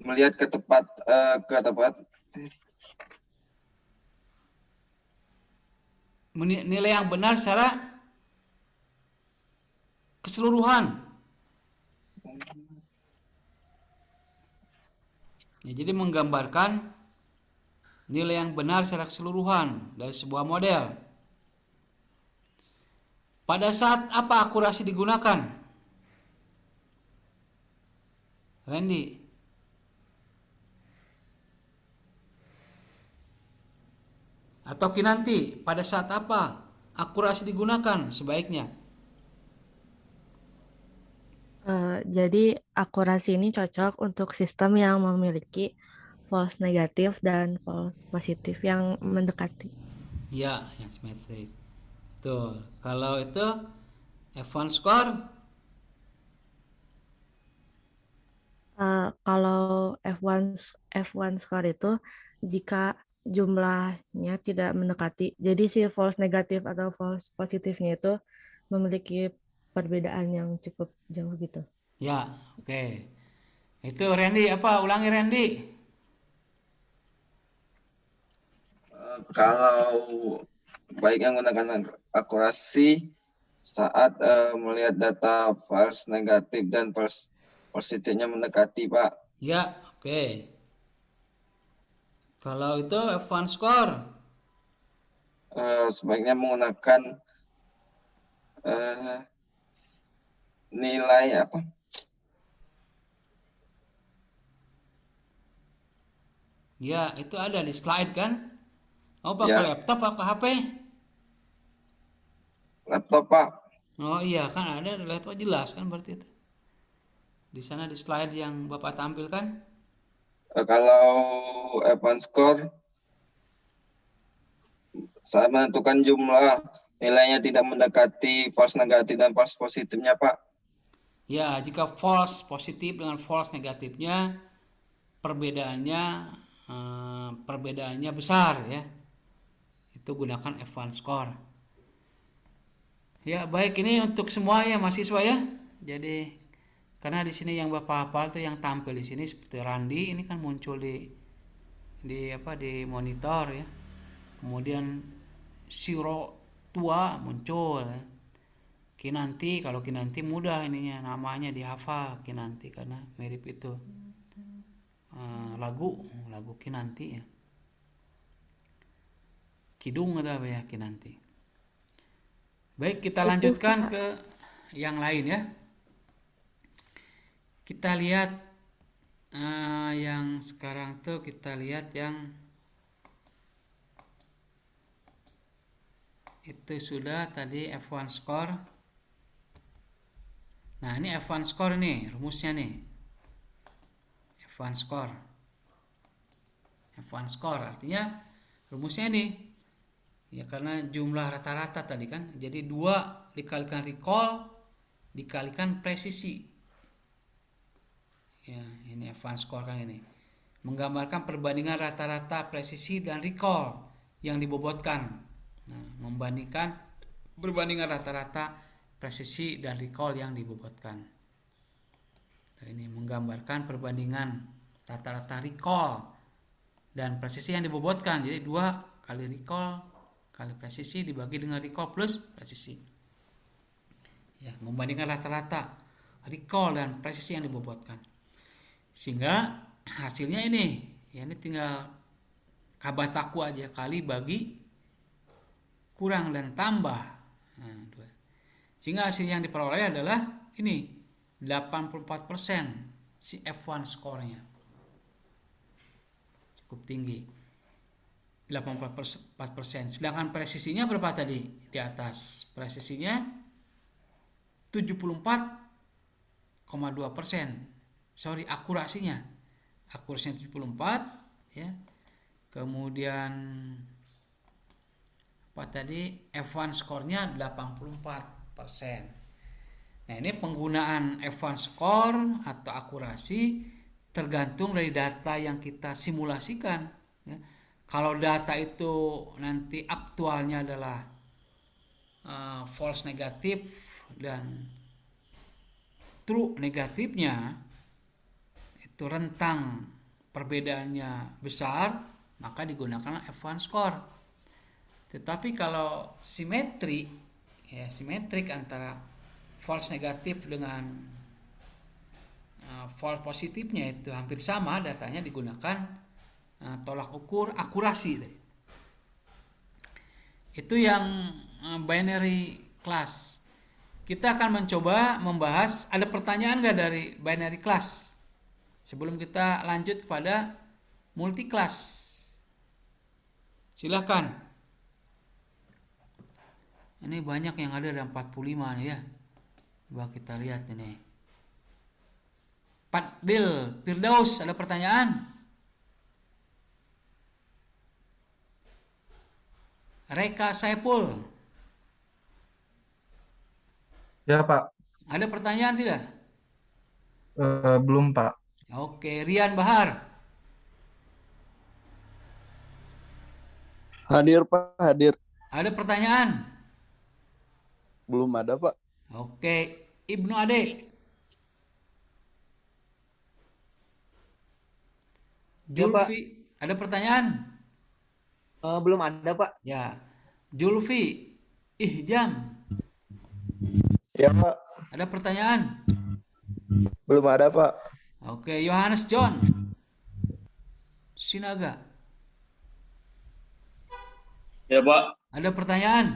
Melihat ke tepat nilai yang benar secara keseluruhan. Ya, jadi menggambarkan nilai yang benar secara keseluruhan dari sebuah model. Pada saat apa akurasi digunakan? Randy. Atau Kinanti, pada saat apa akurasi digunakan sebaiknya? Jadi akurasi ini cocok untuk sistem yang memiliki false negatif dan false positif yang mendekati. Ya, yang simetrik. Tuh, kalau itu F1 score, Kalau F1 score itu jika jumlahnya tidak mendekati, jadi si false negatif atau false positifnya itu memiliki perbedaan yang cukup jauh gitu. ya, oke. Itu Randy apa? Ulangi Randy. kalau baiknya menggunakan akurasi saat melihat data false negatif dan false positifnya mendekati, Pak. Ya, oke. Kalau itu F1 score, Sebaiknya menggunakan eh, nilai apa? ya itu ada di slide kan? Oh, pakai Ya, laptop apa HP? laptop, Pak. Oh iya kan ada di laptop jelas kan berarti itu. Di sana di slide yang Bapak tampilkan. Kalau advance score saat menentukan jumlah nilainya tidak mendekati false negatif dan false positifnya, Pak. Ya, jika false positif dengan false negatifnya perbedaannya besar ya. Itu gunakan F1 score. Ya, baik ini untuk semua ya mahasiswa ya. Jadi karena di sini yang Bapak hafal tuh yang tampil di sini seperti Randi ini kan muncul di monitor ya. Kemudian Siro tua muncul ya. Kinanti, kalau Kinanti mudah ininya namanya dihafal Kinanti karena mirip itu lagu Kinanti ya. Kidung atau apa ya Kinanti. Baik, kita lanjutkan ke yang lain ya. Kita lihat yang sekarang tuh kita lihat yang itu sudah tadi F1 score. Nah, ini F1 score nih, rumusnya nih. F1 score. F1 score artinya rumusnya nih. Ya karena jumlah rata-rata tadi kan. Jadi 2 dikalikan recall dikalikan presisi. Ya, ini F1 score kan ini. Menggambarkan perbandingan rata-rata presisi dan recall yang dibobotkan. Nah, membandingkan perbandingan rata-rata presisi dan recall yang dibobotkan. Nah, ini menggambarkan perbandingan rata-rata recall dan presisi yang dibobotkan. Jadi 2 kali recall kali presisi dibagi dengan recall plus presisi. Ya, membandingkan rata-rata recall dan presisi yang dibobotkan. Sehingga hasilnya ini, ya ini tinggal kabataku aja kali bagi kurang dan tambah. Nah, sehingga hasil yang diperoleh adalah ini 84% si F1 skornya cukup tinggi, 84%. Sedangkan presisinya berapa tadi di atas? Presisinya 74,2%. Sorry, akurasinya 74 ya. Kemudian apa tadi? F1 skornya 84%. Nah, ini penggunaan F1 score atau akurasi tergantung dari data yang kita simulasikan ya. Kalau data itu nanti aktualnya adalah false negatif dan true negatifnya itu rentang perbedaannya besar, maka digunakan F1 score. Tetapi kalau simetrik ya, simetrik antara false negatif dengan false positifnya itu hampir sama, datanya digunakan tolak ukur akurasi. Itu yang binary class. Kita akan mencoba membahas, ada pertanyaan nggak dari binary class sebelum kita lanjut kepada multi class? Silakan. Ini banyak yang ada 45 nih ya. Coba kita lihat ini. Fadil Firdaus, ada pertanyaan? Reka Saipul, Ya, Pak. ada pertanyaan tidak? Belum, Pak. Oke, Rian Bahar, Hadir Pak, hadir. ada pertanyaan? Belum ada Pak. Oke, Ibnu Ade, Ya, Pak. Julfi, ada pertanyaan? Belum ada Pak. Ya, Julfi Ihjam, Ya Pak, ada pertanyaan? belum ada Pak. Oke, Yohanes John Sinaga, Ya Pak, ada pertanyaan?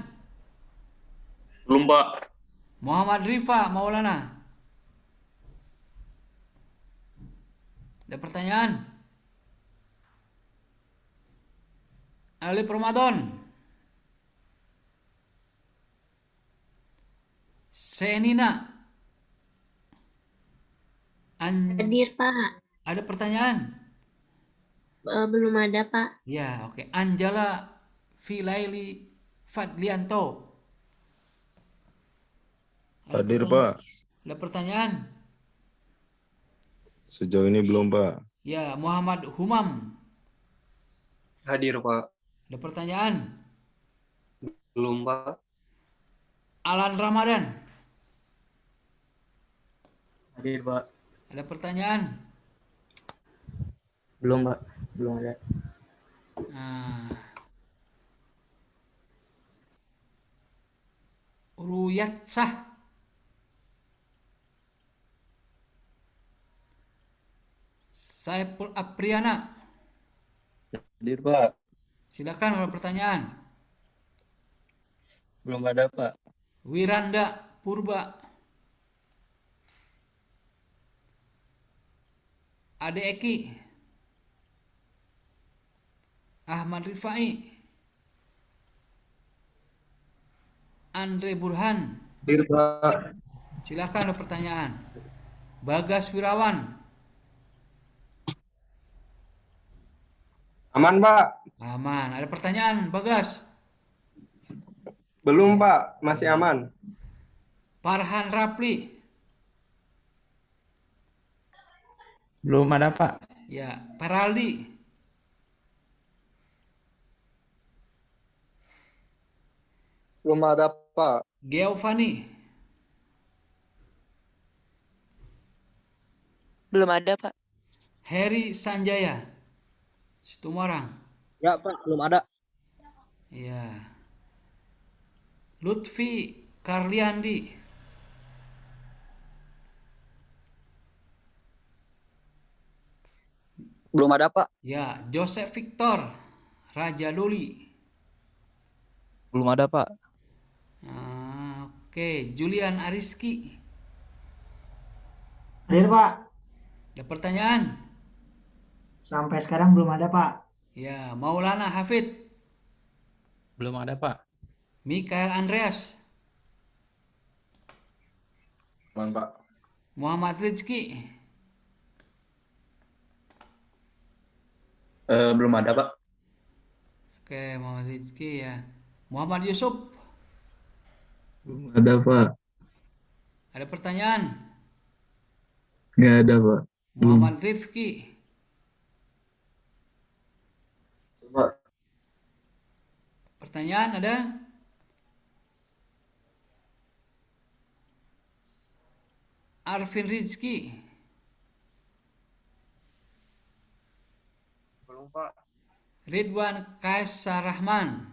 belum Pak. Muhammad Rifa Maulana, ada pertanyaan? Alif Ramadan, Senina, Hadir Pak. ada pertanyaan? Belum ada Pak. Ya, oke. Anjala Filaili Fadlianto, Hadir, Pak. ada pertanyaan? Sejauh ini belum, Pak. Ya, Muhammad Humam, Hadir Pak. ada pertanyaan? Belum Pak. Alan Ramadan, Hadir Pak. ada pertanyaan? Belum Pak. Belum ada. Nah, Ruyat Sah, Saiful Apriana, Hadir Pak. silakan kalau pertanyaan. Belum ada Pak. Wiranda Purba, Ade Eki, Ahmad Rifai, Andre Burhan, Hadir Pak. silakan ada pertanyaan. Bagas Wirawan, Aman Pak. aman. Ada pertanyaan, Bagas? Belum Pak, masih aman. Farhan Rapli, Belum ada, Pak. ya. Peraldi, Belum ada Pak. Giovanni, Belum ada Pak. Heri Sanjaya, Situmarang, Ya Pak, belum ada. ya. Lutfi Karliandi, Belum ada Pak. ya. Joseph Victor Raja Luli, Belum ada Pak. oke. Julian Ariski, Hadir Pak. Ada pertanyaan? Sampai sekarang belum ada, Pak. Ya, Maulana Hafid, Belum ada, Pak. Mikael Andreas, Aman, Pak. Muhammad Rizki, Belum ada, Pak. oke, Muhammad Rizki ya. Muhammad Yusuf, Belum ada, Pak. ada pertanyaan? Nggak ada, Pak. Muhammad Rifki, Pak. pertanyaan ada? Arvin Rizki, Belum, Pak. Ridwan Kaisar Rahman,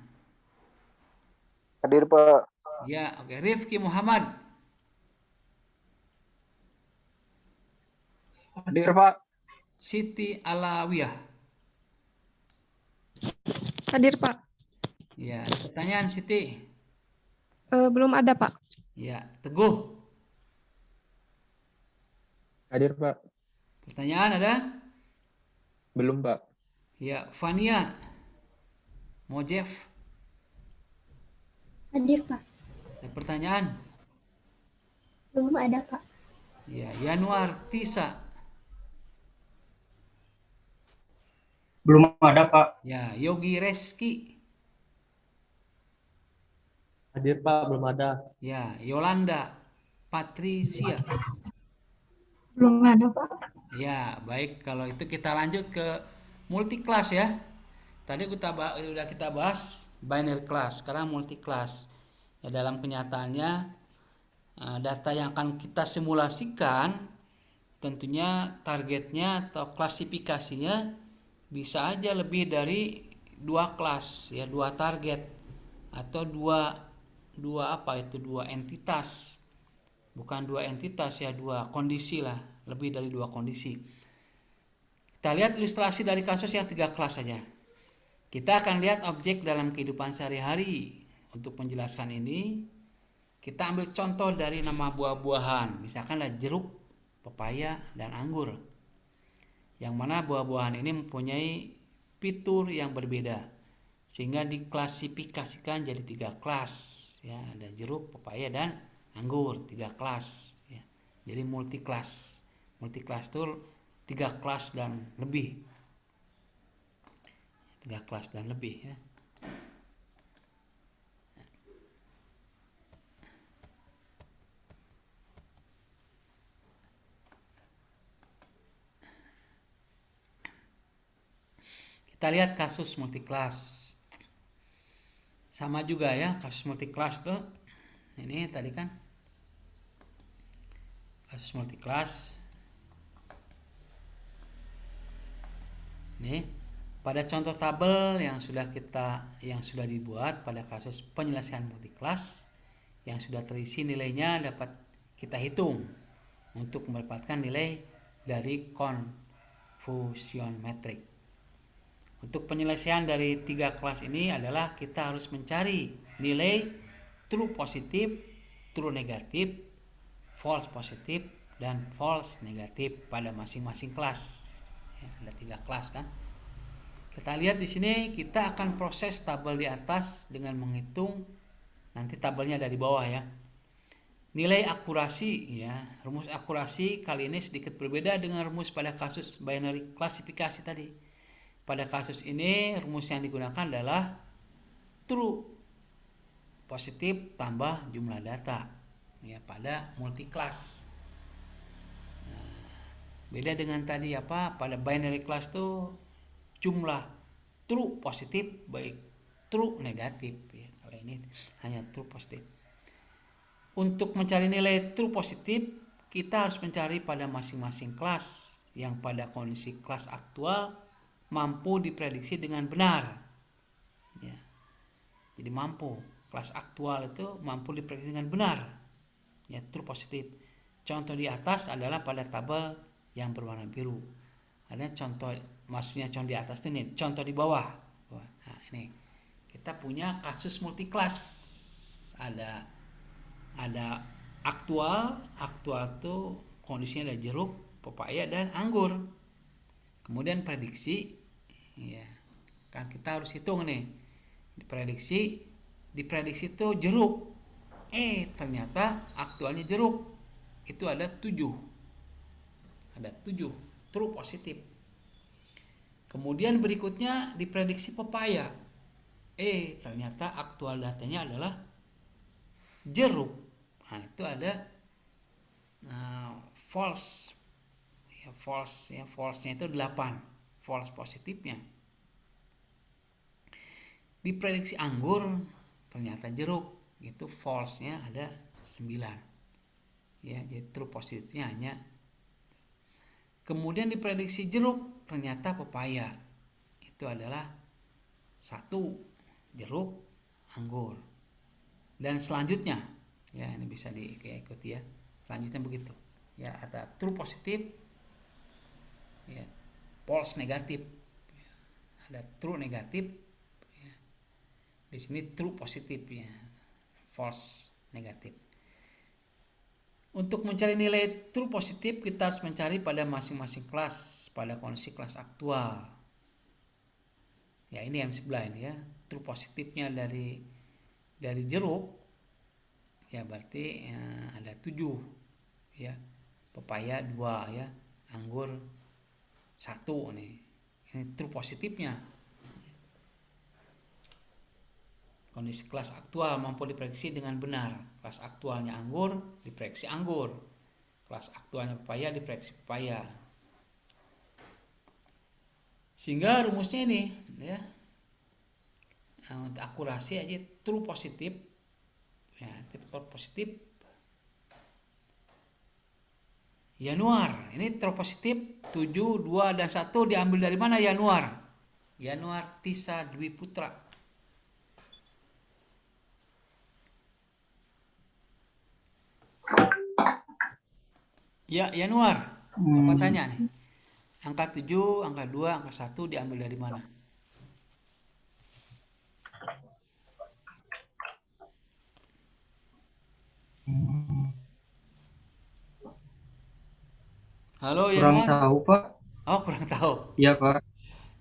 Hadir, Pak. ya, oke, Rifki Muhammad, Hadir, Pak. Siti Alawiyah, Hadir, Pak. ya, ada pertanyaan Siti, Belum ada, Pak. ya, Teguh, Hadir, Pak. pertanyaan ada? Belum, Pak. Ya, Fania, Mojef, Hadir, Pak. ada pertanyaan? Belum ada, Pak. Ya, Yanuar Tisa, Belum ada, Pak. ya, Yogi Reski, Hadir, Pak. Belum ada. ya, Yolanda Patricia. Belum ada, Pak. Ya, baik, kalau itu kita lanjut ke multi-class ya. Tadi udah kita bahas binary class, sekarang multi-class. Ya, dalam kenyataannya data yang akan kita simulasikan tentunya targetnya atau klasifikasinya bisa aja lebih dari 2 kelas ya, 2 target atau dua entitas. Bukan 2 entitas ya, 2 kondisi lah, lebih dari 2 kondisi. Kita lihat ilustrasi dari kasus yang 3 kelas saja. Kita akan lihat objek dalam kehidupan sehari-hari. Untuk penjelasan ini, kita ambil contoh dari nama buah-buahan. Misalkan ada jeruk, pepaya, dan anggur. Yang mana buah-buahan ini mempunyai fitur yang berbeda. Sehingga diklasifikasikan jadi 3 kelas. Ya, ada jeruk, pepaya, dan anggur, 3 kelas. Ya. Jadi multi kelas. Multi kelas itu 3 kelas dan lebih. 3 kelas dan lebih ya. Kita lihat kasus multi-kelas. Sama juga ya, kasus multi-kelas tuh. Ini tadi kan kasus multi-kelas. Nih, pada contoh tabel yang sudah dibuat pada kasus penyelesaian multi-kelas yang sudah terisi nilainya dapat kita hitung untuk mendapatkan nilai dari confusion metric. Untuk penyelesaian dari 3 kelas ini adalah kita harus mencari nilai true positif, true negatif, false positif, dan false negatif pada masing-masing kelas. Ya, ada 3 kelas kan. Kita lihat di sini kita akan proses tabel di atas dengan menghitung, nanti tabelnya ada di bawah ya. Nilai akurasi ya, rumus akurasi kali ini sedikit berbeda dengan rumus pada kasus binary klasifikasi tadi. Pada kasus ini rumus yang digunakan adalah true positif tambah jumlah data ya pada multi class. Nah, beda dengan tadi pada binary class tuh jumlah true positif baik true negatif ya. Kalau ini hanya true positif. Untuk mencari nilai true positif kita harus mencari pada masing-masing kelas yang pada kondisi kelas aktual mampu diprediksi dengan benar ya. Jadi mampu, kelas aktual itu mampu diprediksi dengan benar ya, true positif. Contoh di atas adalah pada tabel yang berwarna biru. Ada contoh, maksudnya contoh di atas ini, contoh di bawah. Nah, ini kita punya kasus multi kelas. Ada aktual itu kondisinya ada jeruk, pepaya dan anggur. Kemudian prediksi, ya kan kita harus hitung nih. Diprediksi itu jeruk. Ternyata aktualnya jeruk itu ada 7. Ada 7 true positif. Kemudian berikutnya diprediksi pepaya. Ternyata aktual datanya adalah jeruk. Nah, itu ada false. False-nya itu 8. False positifnya. Diprediksi anggur, ternyata jeruk. Itu false-nya ada 9. Ya, jadi true positifnya hanya. Kemudian diprediksi jeruk, ternyata pepaya. Itu adalah 1 jeruk, anggur. Dan selanjutnya, ya ini bisa diikuti ya. Selanjutnya begitu. Ya, ada true positif, ya, false negatif. Ya, ada true negatif. Ya. Di sini true positif ya. False negatif. Untuk mencari nilai true positif kita harus mencari pada masing-masing kelas, pada kondisi kelas aktual. Ya, ini yang sebelah ini ya. True positifnya dari jeruk ya berarti ada 7 ya. Pepaya 2 ya, anggur 1 nih. Ini true positifnya. Kondisi kelas aktual mampu diprediksi dengan benar. Kelas aktualnya anggur, diprediksi anggur. Kelas aktualnya pepaya, diprediksi pepaya. Sehingga rumusnya ini ya. Untuk akurasi aja true positif. Ya, true positif. Januar. Ini true positif 7, 2 dan 1 diambil dari mana Januar? Januar Tisa Dwi Putra. Ya, Januar. Bapak tanya nih. Angka 7, angka 2, angka 1 diambil dari mana? Halo, Kurang Januar. tahu, Pak. Oh, kurang tahu. Iya, Pak.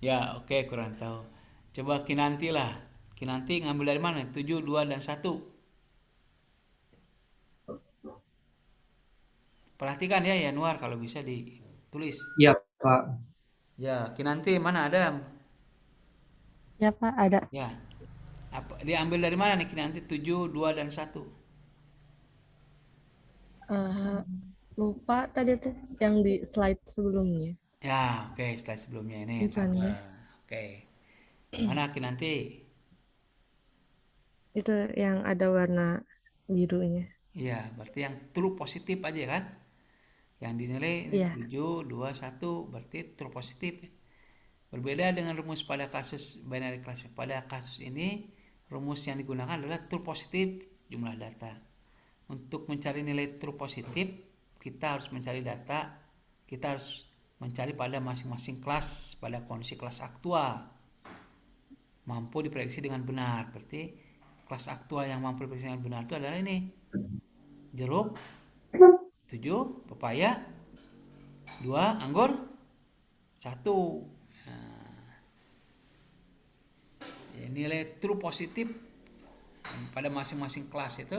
Ya, oke, kurang tahu. Coba Kinanti lah. Kinanti ngambil dari mana? 7, 2 dan 1. Perhatikan ya Januar kalau bisa ditulis. Iya, Pak. Ya, Kinanti mana ada? Ya Pak, ada. Ya. Diambil dari mana nih Kinanti 7, 2 dan 1? Lupa tadi tuh yang di slide sebelumnya. Ya, oke, slide sebelumnya ini. Misalnya. Oke. Mana Kinanti? Itu yang ada warna birunya. Iya, berarti yang true positif aja kan? Yang dinilai ini 7, 2, 1 berarti true positif. Berbeda dengan rumus pada kasus binary classification. Pada kasus ini rumus yang digunakan adalah true positif jumlah data. Untuk mencari nilai true positif kita harus mencari data. Kita harus mencari pada masing-masing kelas, pada kondisi kelas aktual. Mampu diprediksi dengan benar. Berarti kelas aktual yang mampu diprediksi dengan benar itu adalah ini. Jeruk 7, pepaya 2, anggur 1. Ya, nilai true positif pada masing-masing kelas itu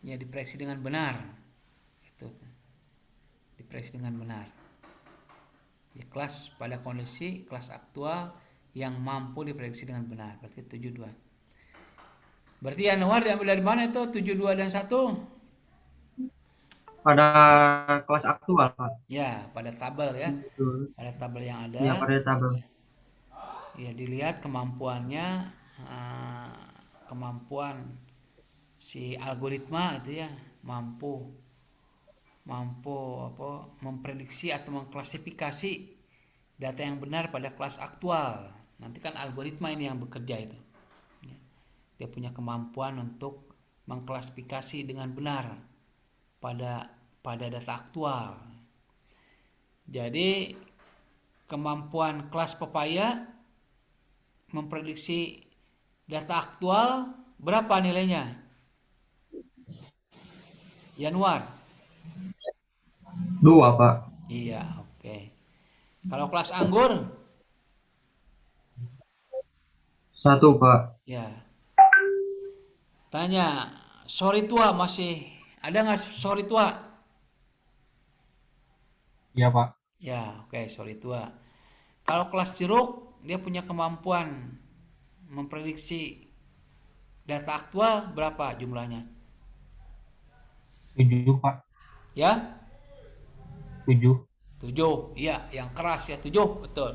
ya diprediksi dengan benar. Itu diprediksi dengan benar. Ya, kelas pada kondisi kelas aktual yang mampu diprediksi dengan benar. Berarti 7, 2. Berarti Januar diambil dari mana itu 7, 2 dan 1? Pada kelas aktual, Pak. Ya, pada tabel ya. Pada tabel yang ada. Iya, pada tabel. Ya, dilihat kemampuannya, kemampuan si algoritma itu ya, mampu memprediksi atau mengklasifikasi data yang benar pada kelas aktual. Nanti kan algoritma ini yang bekerja itu. Dia punya kemampuan untuk mengklasifikasi dengan benar pada data aktual. Jadi kemampuan kelas pepaya memprediksi data aktual berapa nilainya? Januar 2, Pak. Iya, oke. Kalau kelas anggur? 1 Pak. Ya. Tanya, sorry tua masih ada nggak sorry tua? Iya Pak. Ya, oke, sorry tua. Kalau kelas jeruk, dia punya kemampuan memprediksi data aktual berapa jumlahnya? 7 Pak. Ya? 7. 7. Iya, yang keras ya 7, betul.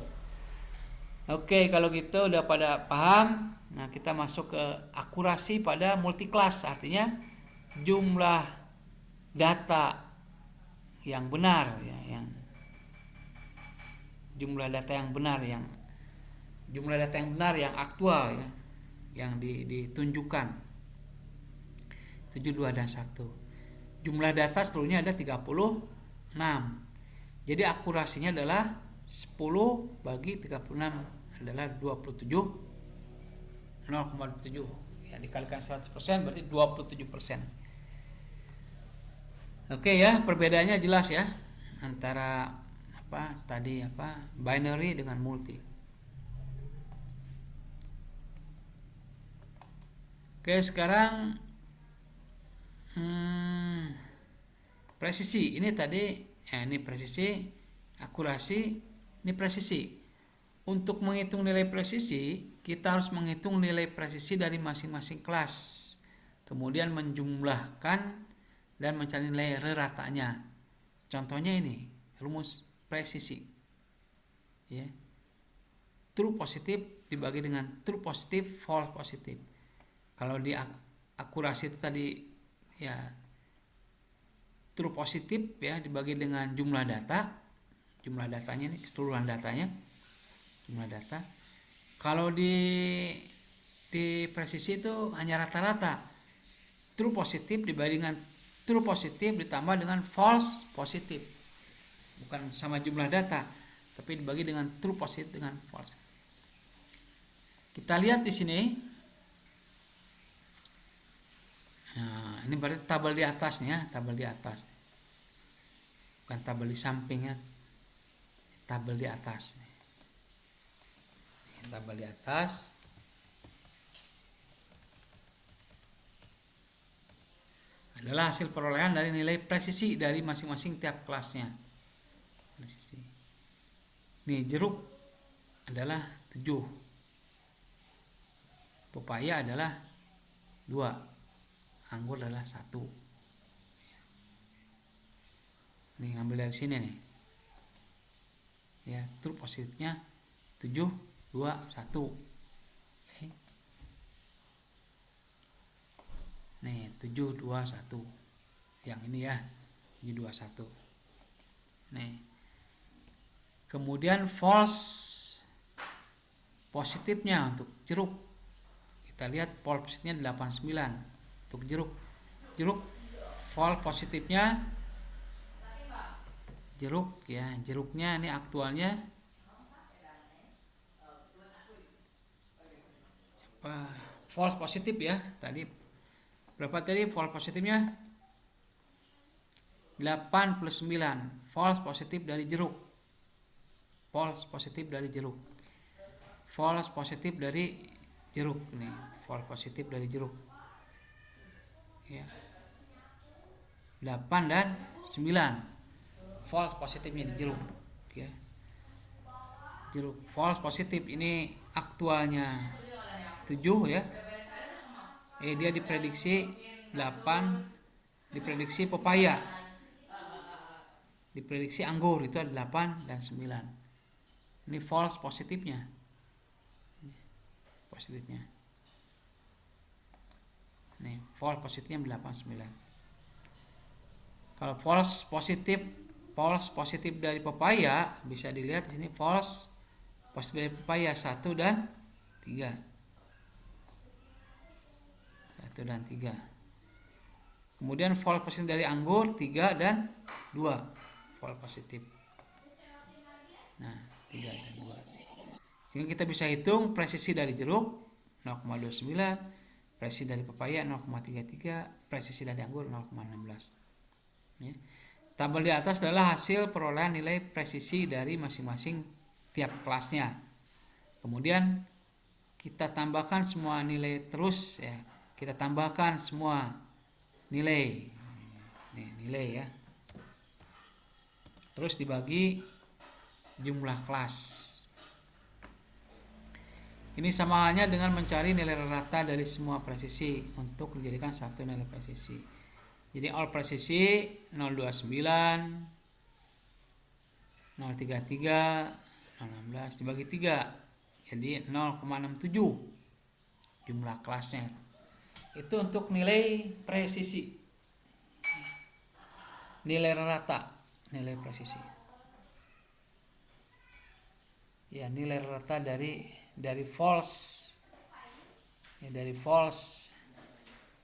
Oke, kalau gitu udah pada paham. Nah, kita masuk ke akurasi pada multiclass, artinya jumlah data yang benar ya, yang jumlah data yang benar yang aktual ya, yang ditunjukkan 7, 2 dan 1. Jumlah data seluruhnya ada 36. Jadi akurasinya adalah 10 bagi 36 adalah 0,27 ya, dikalikan 100% berarti 27%. Oke ya, perbedaannya jelas ya antara binary dengan multi. Oke, sekarang presisi. Ini tadi ini presisi, akurasi, ini presisi. Untuk menghitung nilai presisi, kita harus menghitung nilai presisi dari masing-masing kelas. Kemudian menjumlahkan dan mencari nilai reratanya. Contohnya ini, rumus presisi. Ya. True positif dibagi dengan true positif, false positif. Kalau di akurasi itu tadi ya true positif ya dibagi dengan jumlah datanya nih, keseluruhan datanya, jumlah data. Kalau di presisi itu hanya rata-rata. True positif dibagi dengan true positif ditambah dengan false positif. Bukan sama jumlah data, tapi dibagi dengan true positif dengan false. Kita lihat di sini. Nah, ini berarti tabel di atasnya, tabel di atas. Bukan tabel di sampingnya, tabel di atas. Ini tabel di atas. Adalah hasil perolehan dari nilai presisi dari masing-masing tiap kelasnya. Presisi. Nih, jeruk adalah 7. Pepaya adalah 2. Anggur adalah 1. Nih, ngambil dari sini nih. Ya, true positifnya 7, 2, 1. Oke. Nih, 7, 2, 1. Yang ini ya, 7, 2, 1. Nih. Kemudian false positifnya untuk jeruk. Kita lihat false positifnya 89. Untuk jeruk false positifnya jeruknya ini aktualnya false positif ya. Tadi berapa tadi false positifnya? 8 plus 9. False positif dari jeruk. False positif dari jeruk. False positif dari jeruk nih. False positif dari jeruk. Ya. 8 dan 9 false positifnya di jeruk ya. Jeruk false positif ini aktualnya 7 ya. Dia diprediksi 8, diprediksi pepaya, diprediksi anggur itu ada 8 dan 9. Ini false positifnya. Nih, false positifnya 8, 9. Kalau false positif dari pepaya bisa dilihat di sini false positif dari pepaya 1 dan 3. 1 dan 3. Kemudian false positif dari anggur 3 dan 2. False positif. Nah, 3 dan 2. Sehingga kita bisa hitung presisi dari jeruk 0,29, presisi dari pepaya 0,33, presisi dari anggur 0,16. Ya. Tabel di atas adalah hasil perolehan nilai presisi dari masing-masing tiap kelasnya. Kemudian kita tambahkan semua nilai terus ya. Kita tambahkan semua nilai. Nih, nilai ya. Terus dibagi jumlah kelas. Ini sama halnya dengan mencari nilai rata dari semua presisi untuk menjadikan satu nilai presisi. Jadi all presisi 029, 033, 016 dibagi 3. Jadi 0,67 jumlah kelasnya. Itu untuk nilai presisi. Nilai rata, nilai presisi. Ya, nilai rata dari false. Ya, dari false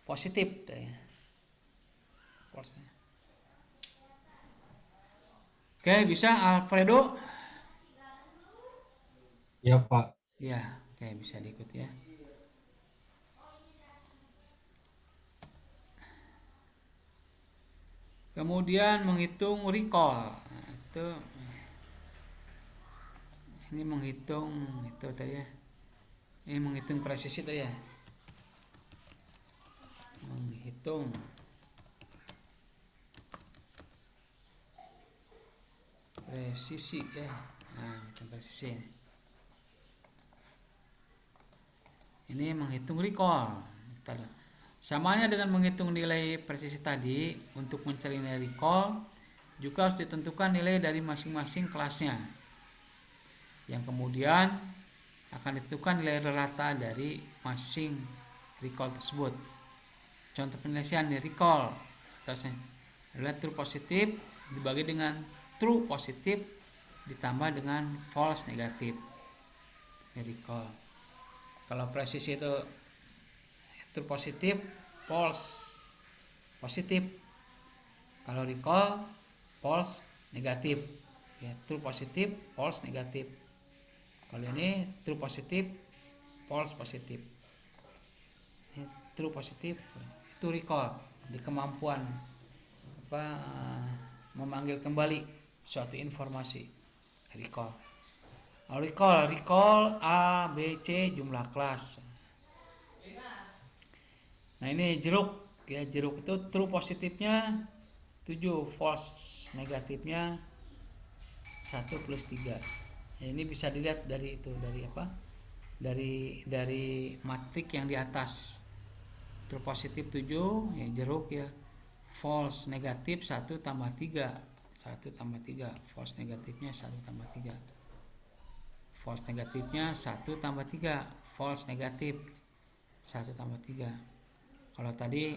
positif ya. Oke, bisa Alfredo? Ya, Pak. Ya, oke, bisa diikuti ya. Kemudian menghitung recall. Nah, ini menghitung itu tadi ya. Ini menghitung presisi tadi ya. Menghitung presisi ya. Nah, menghitung presisi. Ini menghitung recall. Samanya dengan menghitung nilai presisi tadi, untuk mencari nilai recall juga harus ditentukan nilai dari masing-masing kelasnya. Yang kemudian akan ditentukan nilai rata dari masing recall tersebut. Contoh penyelesaian nilai recall adalah true positif dibagi dengan true positif ditambah dengan false negatif. Recall. Kalau presisi itu true positif, false positif. Kalau recall, false negatif. Ya, true positif, false negatif. Kalau ini true positif, false positif. Ya, true positif itu recall, di kemampuan memanggil kembali suatu informasi. Recall. Recall A, B, C jumlah kelas. Nah, ini jeruk ya, jeruk itu true positifnya 7, false negatifnya 1 plus 3. Ya, ini bisa dilihat dari itu, dari apa? Dari matrik yang di atas. True positif 7 ya, jeruk ya. False negatif 1 tambah 3. 1 tambah 3. False negatifnya 1 tambah 3. False negatifnya 1 tambah 3. False negatif 1 tambah 3. Kalau tadi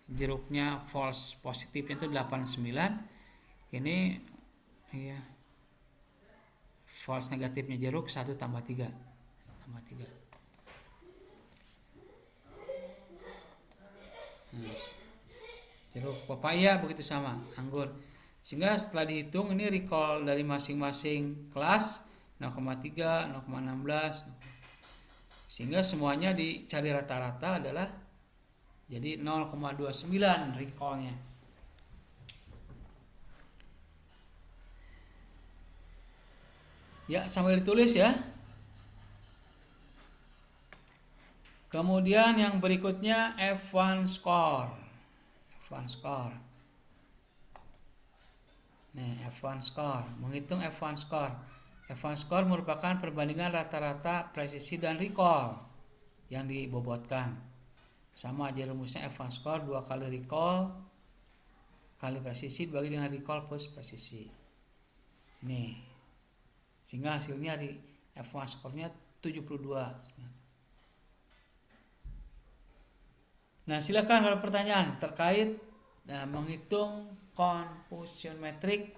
jeruknya false positifnya itu 89. Ini ya, false negatifnya jeruk 1 tambah 3. Tambah 3. Jeruk, pepaya begitu sama, anggur. Sehingga setelah dihitung ini recall dari masing-masing kelas 0,3, 0,16. Sehingga semuanya dicari rata-rata adalah jadi 0,29 recallnya. Ya, sambil ditulis ya. Kemudian yang berikutnya F1 score. F1 score. Nih, F1 score, menghitung F1 score. F1 score merupakan perbandingan rata-rata presisi dan recall yang dibobotkan. Sama aja rumusnya, F1 score 2 kali recall kali presisi dibagi dengan recall plus presisi. Nih. Sehingga hasilnya di F1 score-nya 72. Nah, silakan kalau pertanyaan terkait menghitung confusion metric.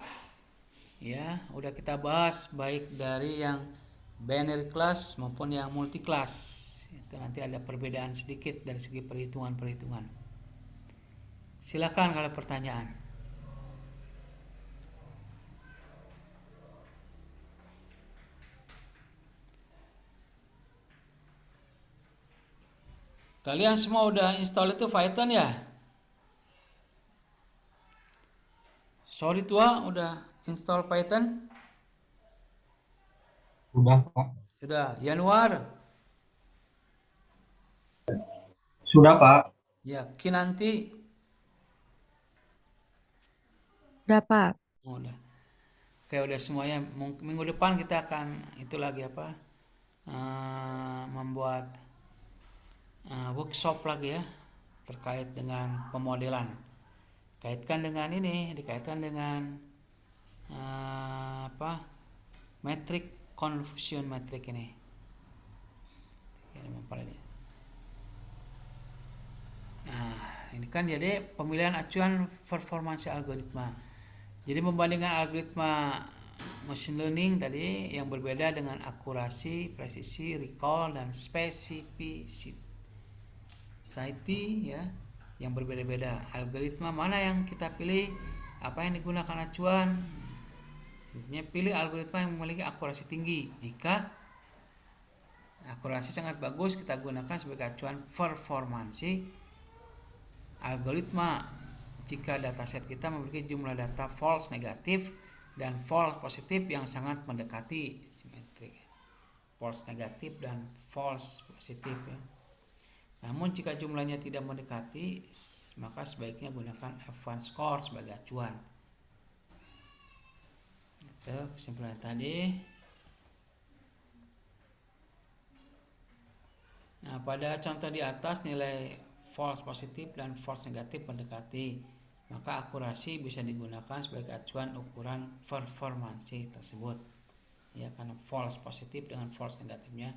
Ya, udah kita bahas baik dari yang binary class maupun yang multi class. Itu nanti ada perbedaan sedikit dari segi perhitungan-perhitungan. Silakan kalau pertanyaan. Kalian semua udah install itu Python ya? Sorry tua, udah install Python? Udah, Pak. Sudah. Januar? Sudah, Pak. Ya, Kinanti? Udah, Pak. Udah. Oke, udah semuanya. Minggu depan kita akan itu lagi apa? Membuat workshop lagi ya terkait dengan pemodelan. Kaitkan dengan ini, dikaitkan dengan metrik confusion metrik ini. Nah, ini kan jadi pemilihan acuan performansi algoritma. Jadi membandingkan algoritma machine learning tadi yang berbeda dengan akurasi, presisi, recall, dan specificity ya, yang berbeda-beda. Algoritma mana yang kita pilih, apa yang digunakan acuan. Intinya pilih algoritma yang memiliki akurasi tinggi. Jika akurasi sangat bagus, kita gunakan sebagai acuan performansi algoritma. Jika dataset kita memiliki jumlah data false negatif dan false positif yang sangat mendekati simetrik. False negatif dan false positif ya. Namun jika jumlahnya tidak mendekati, maka sebaiknya gunakan F1 score sebagai acuan. Itu kesimpulan tadi. Nah, pada contoh di atas nilai false positif dan false negatif mendekati, maka akurasi bisa digunakan sebagai acuan ukuran performansi tersebut. Ya, karena false positif dengan false negatifnya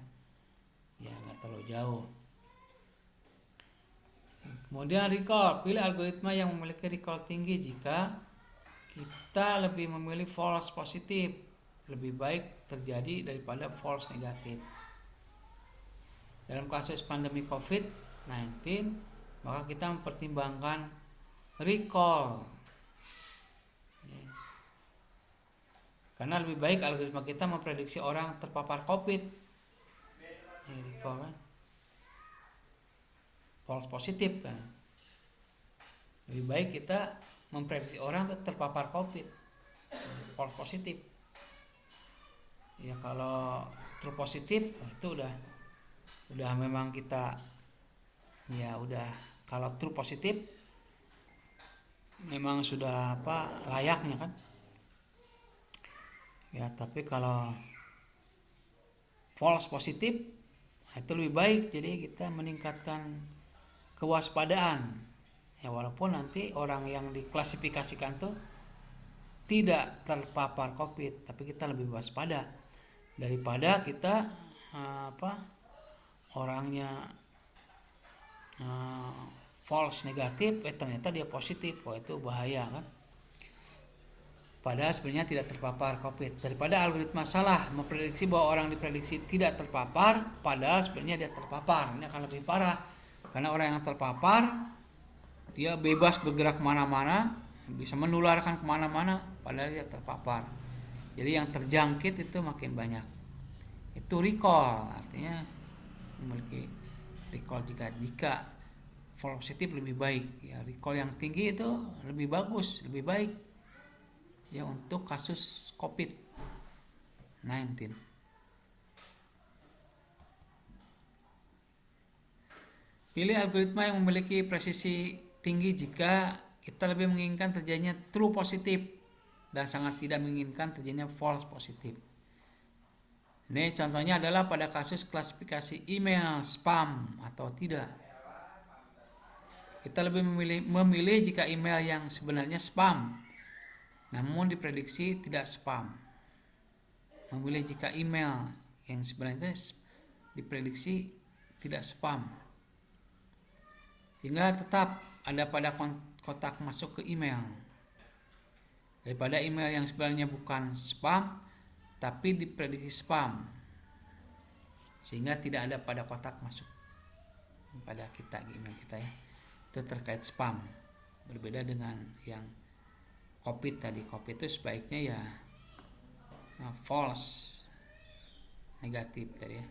ya nggak terlalu jauh. Kemudian recall, pilih algoritma yang memiliki recall tinggi jika kita lebih memilih false positif, lebih baik terjadi daripada false negatif. Dalam kasus pandemi COVID-19, maka kita mempertimbangkan recall ya. Karena lebih baik algoritma kita memprediksi orang terpapar COVID ya, recall kan false positif kan, lebih baik kita memprediksi orang terpapar COVID false positif ya. Kalau true positif itu udah memang kita ya udah, kalau true positif memang sudah layaknya kan ya. Tapi kalau false positif itu lebih baik, jadi kita meningkatkan kewaspadaan ya, walaupun nanti orang yang diklasifikasikan tuh tidak terpapar COVID, tapi kita lebih waspada daripada kita orangnya false negatif ternyata dia positif. Oh, itu bahaya kan, padahal sebenarnya tidak terpapar COVID. Daripada algoritma salah memprediksi bahwa orang diprediksi tidak terpapar padahal sebenarnya dia terpapar, ini akan lebih parah. Karena orang yang terpapar dia bebas bergerak kemana-mana, bisa menularkan kemana-mana padahal dia terpapar. Jadi yang terjangkit itu makin banyak. Itu recall, artinya memiliki recall jika false positif lebih baik ya. Recall yang tinggi itu lebih bagus, lebih baik ya untuk kasus COVID-19. Pilih algoritma yang memiliki presisi tinggi jika kita lebih menginginkan terjadinya true positif dan sangat tidak menginginkan terjadinya false positif. Ini contohnya adalah pada kasus klasifikasi email spam atau tidak. Kita lebih memilih jika email yang sebenarnya spam namun diprediksi tidak spam. Memilih jika email yang sebenarnya diprediksi tidak spam, sehingga tetap ada pada kotak masuk ke email, daripada email yang sebenarnya bukan spam tapi diprediksi spam sehingga tidak ada pada kotak masuk pada kita email kita ya. Itu terkait spam, berbeda dengan yang COVID tadi. COVID itu sebaiknya ya false negatif tadi ya.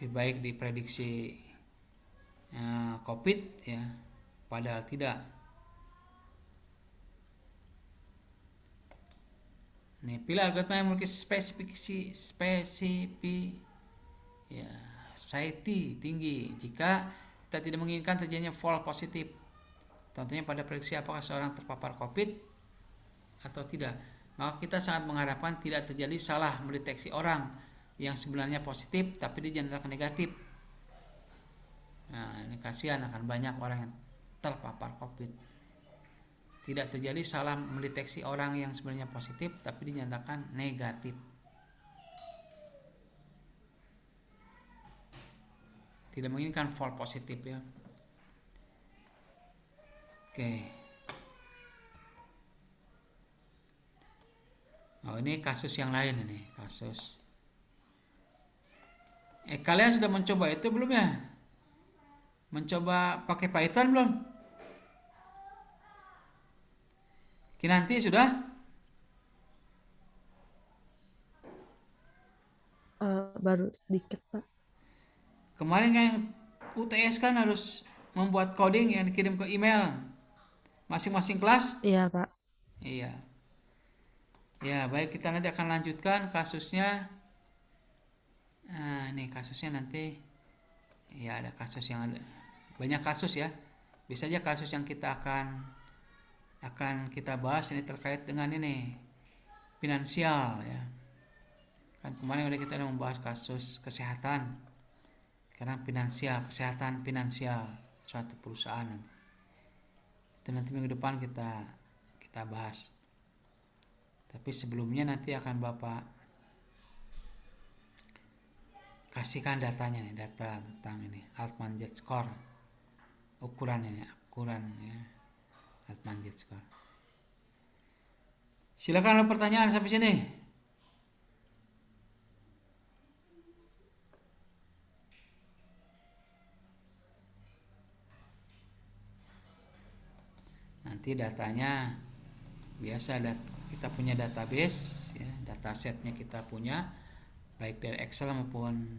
Lebih baik diprediksi COVID ya, padahal tidak. Nih, pilih algoritma yang memiliki ya, safety tinggi jika kita tidak menginginkan terjadinya false positif. Contohnya pada prediksi apakah seorang terpapar COVID atau tidak. Maka kita sangat mengharapkan tidak terjadi salah mendeteksi orang yang sebenarnya positif tapi dinyatakan negatif. Nah, ini kasihan, akan banyak orang yang terpapar COVID. Tidak terjadi salah mendeteksi orang yang sebenarnya positif tapi dinyatakan negatif. Tidak menginginkan false positif ya. Oke. Oh, ini kasus yang lain ini, kasus. Kalian sudah mencoba itu belum ya? Mencoba pakai Python belum? Kinanti sudah? Baru sedikit, Pak. Kemarin kan UTS kan harus membuat coding yang dikirim ke email masing-masing kelas. Iya, Pak. Iya. Ya, baik, kita nanti akan lanjutkan kasusnya. Nah, ini kasusnya nanti. Ya, ada kasus yang ada. Banyak kasus ya. Bisa aja kasus yang kita akan kita bahas ini terkait dengan ini finansial ya. Kan kemarin udah kita membahas kasus kesehatan. Sekarang finansial, kesehatan finansial suatu perusahaan. Itu nanti minggu depan kita bahas. Tapi sebelumnya nanti akan Bapak kasihkan datanya nih, data tentang ini Altman Jet Score. Ukuran ya. Altman Jet Score. Silakan ada pertanyaan sampai sini. Nanti datanya biasa kita punya database ya, datasetnya kita punya baik dari Excel maupun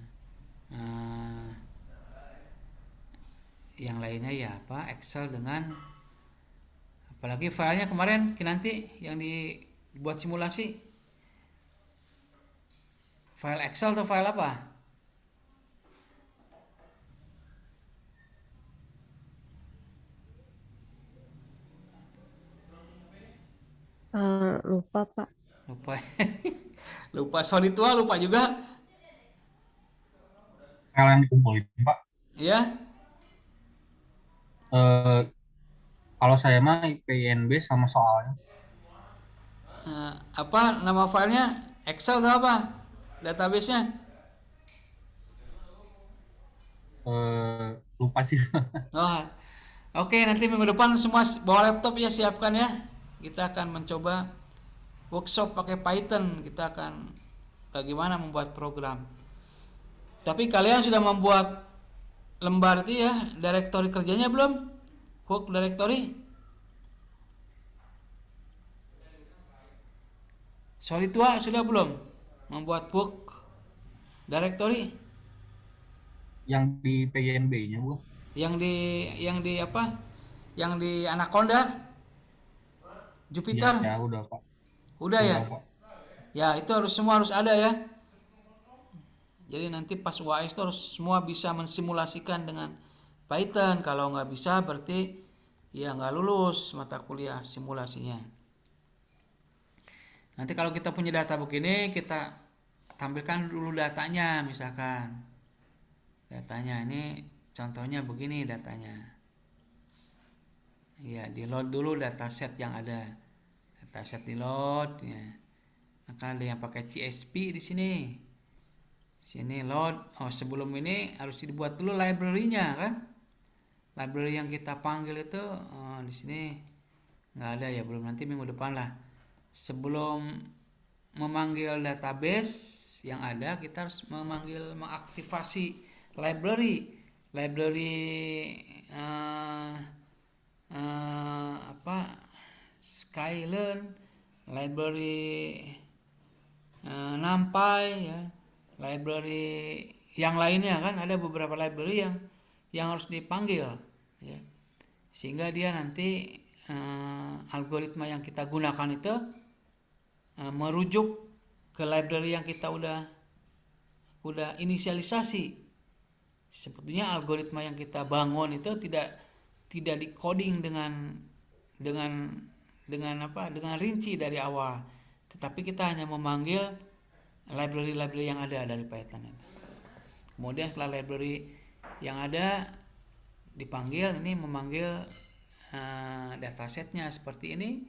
yang lainnya ya Excel dengan apalagi filenya kemarin nanti yang dibuat simulasi file Excel atau file apa? Lupa, Pak. Lupa sorry tua, lupa juga. Kalian dikumpulin, Pak. Iya. Kalau saya mah PNB sama soalnya. Apa nama filenya? Excel atau apa? Database-nya? Lupa sih. Oh, oke, nanti minggu depan semua bawa laptop ya, siapkan ya. Kita akan mencoba workshop pakai Python. Kita akan bagaimana membuat program. Tapi kalian sudah membuat lembar itu ya, directory kerjanya belum? Work directory? Sorry tua, sudah belum membuat work directory? Yang di PNB-nya, Bu. Yang di apa? Yang di Anaconda? Jupiter? Ya, udah, Pak. Udah ya? Pak. Ya, itu semua harus ada ya. Jadi nanti pas UAS itu harus semua bisa mensimulasikan dengan Python. Kalau nggak bisa berarti ya nggak lulus mata kuliah simulasinya. Nanti kalau kita punya data begini, kita tampilkan dulu datanya, misalkan. Datanya ini contohnya begini datanya. Ya, di load dulu dataset yang ada. Dataset di load ya. Nah, kan ada yang pakai CSP di sini. Sini load. Oh, sebelum ini harus dibuat dulu library-nya kan? Library yang kita panggil itu di sini nggak ada ya, belum, nanti minggu depan lah. Sebelum memanggil database yang ada, kita harus mengaktifasi library Skylearn, library NumPy ya, library yang lainnya kan, ada beberapa library yang yang harus dipanggil, ya. Sehingga dia nanti algoritma yang kita gunakan itu merujuk ke library yang kita udah inisialisasi. Sebetulnya algoritma yang kita bangun itu tidak di-coding dengan rinci dari awal, tetapi kita hanya memanggil library-library yang ada dari Python itu. Kemudian setelah library yang ada dipanggil, ini memanggil datasetnya seperti ini.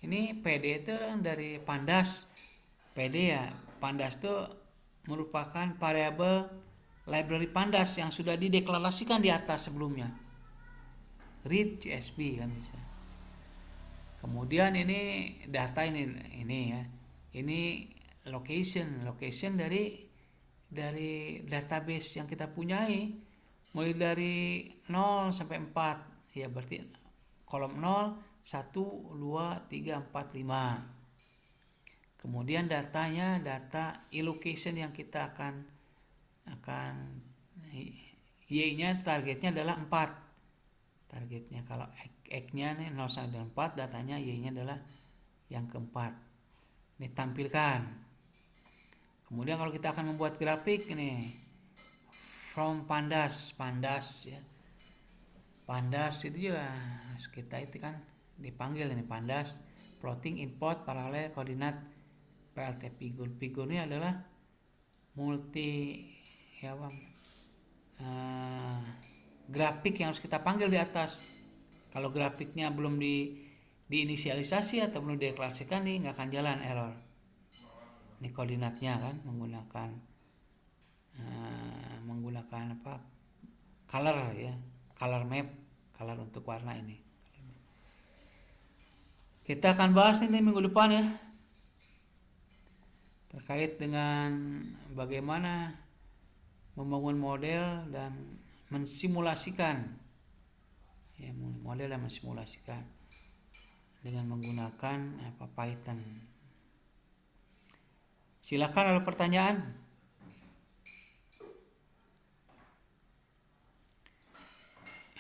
Ini PD itu dari Pandas. PD ya, Pandas itu merupakan variabel library Pandas yang sudah dideklarasikan di atas sebelumnya. Read CSV kan bisa. Kemudian ini data ini ya. Ini location dari database yang kita punyai, mulai dari 0 sampai 4 ya, berarti kolom 0 1 2 3 4 5. Kemudian datanya data e-location yang kita akan y-nya targetnya adalah 4. Targetnya kalau x-nya nih 0 sampai 4, datanya y-nya adalah yang keempat. Ini tampilkan. Kemudian kalau kita akan membuat grafik ini from Pandas ya. Pandas itu juga kita itu kan dipanggil ini Pandas plotting import paralel koordinat PLT figur. Figur ini adalah multi ya grafik yang harus kita panggil di atas. Kalau grafiknya belum diinisialisasi atau belum dideklarasikan, nih nggak akan jalan, error. Ini koordinatnya kan menggunakan apa, color ya, color map, color untuk warna ini. Kita akan bahas ini minggu depan ya, terkait dengan bagaimana membangun model dan mensimulasikan ya, model dan mensimulasikan dengan menggunakan Python. Silakan ada pertanyaan.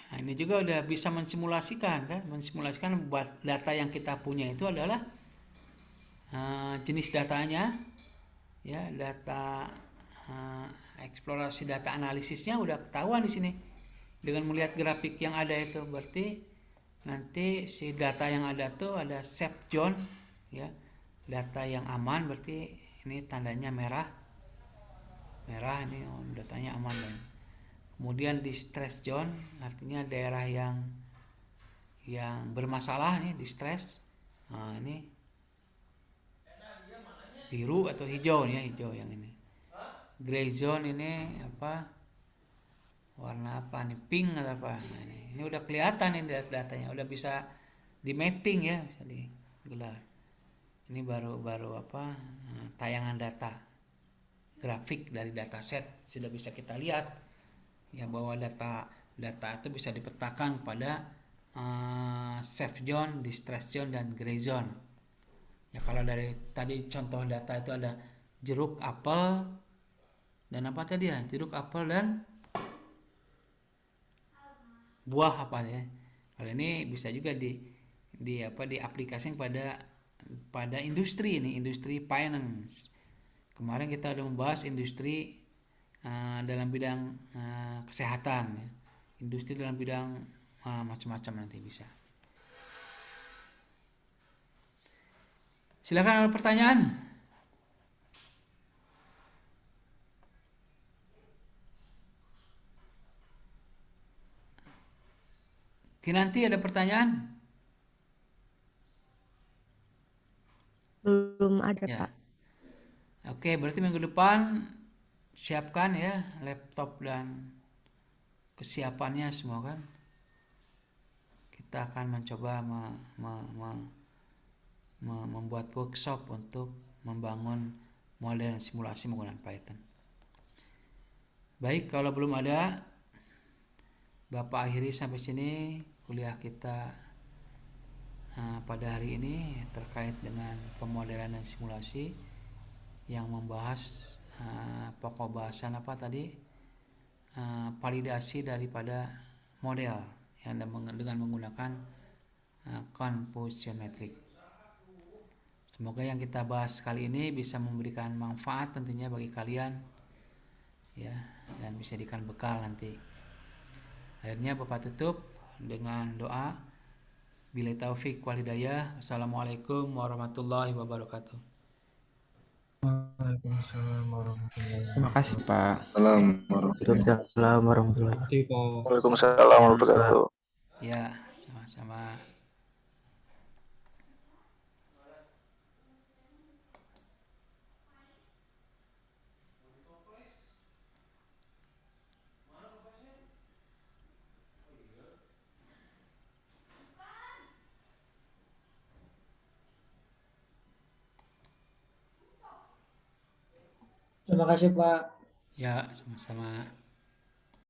Nah, ini juga udah bisa mensimulasikan kan, mensimulasikan buat data yang kita punya itu adalah jenis datanya ya, data eksplorasi data analisisnya udah ketahuan di sini dengan melihat grafik yang ada itu. Berarti nanti si data yang ada tuh ada safe zone ya, data yang aman, berarti ini tandanya merah ini datanya aman. Dan kemudian di stress zone artinya daerah yang bermasalah nih, di stress. Nah, ini biru atau hijau nih ya, hijau yang ini. Gray zone ini apa, warna apa nih, pink atau apa. Nah, ini udah kelihatan ini datanya, udah bisa di mapping ya, bisa digelar. Ini baru apa, tayangan data grafik dari dataset sudah bisa kita lihat ya, bahwa data itu bisa dipetakan pada safe zone, distress zone, dan gray zone ya. Kalau dari tadi contoh data itu ada jeruk, apel, dan apa tadi ya, jeruk, apel, dan buah apa ya. Kalau ini bisa juga diaplikasikan pada industri ini, industri finance. Kemarin kita udah membahas industri dalam bidang kesehatan ya. Industri dalam bidang macam-macam nanti bisa. Silakan ada pertanyaan. Nanti ada pertanyaan? Belum ada, Ya. Pak. Oke, berarti minggu depan siapkan ya laptop dan kesiapannya semua kan. Kita akan mencoba membuat workshop untuk membangun model simulasi menggunakan Python. Baik, kalau belum ada, Bapak akhiri sampai sini kuliah kita pada hari ini terkait dengan pemodelan dan simulasi yang membahas pokok bahasan apa tadi, validasi daripada model yang dengan menggunakan confusion metric. Semoga yang kita bahas kali ini bisa memberikan manfaat tentunya bagi kalian ya, dan bisa dijadikan bekal nanti. Akhirnya Bapak tutup dengan doa. Billahi taufik wal hidayah. Wassalamualaikum warahmatullahi wabarakatuh. Waalaikumsalam warahmatullahi wabarakatuh. Terima kasih Pak. Waalaikumsalam warahmatullahi wabarakatuh. Waalaikumsalam warahmatullahi wabarakatuh. Ya, sama-sama. Terima kasih Pak. Ya, sama-sama.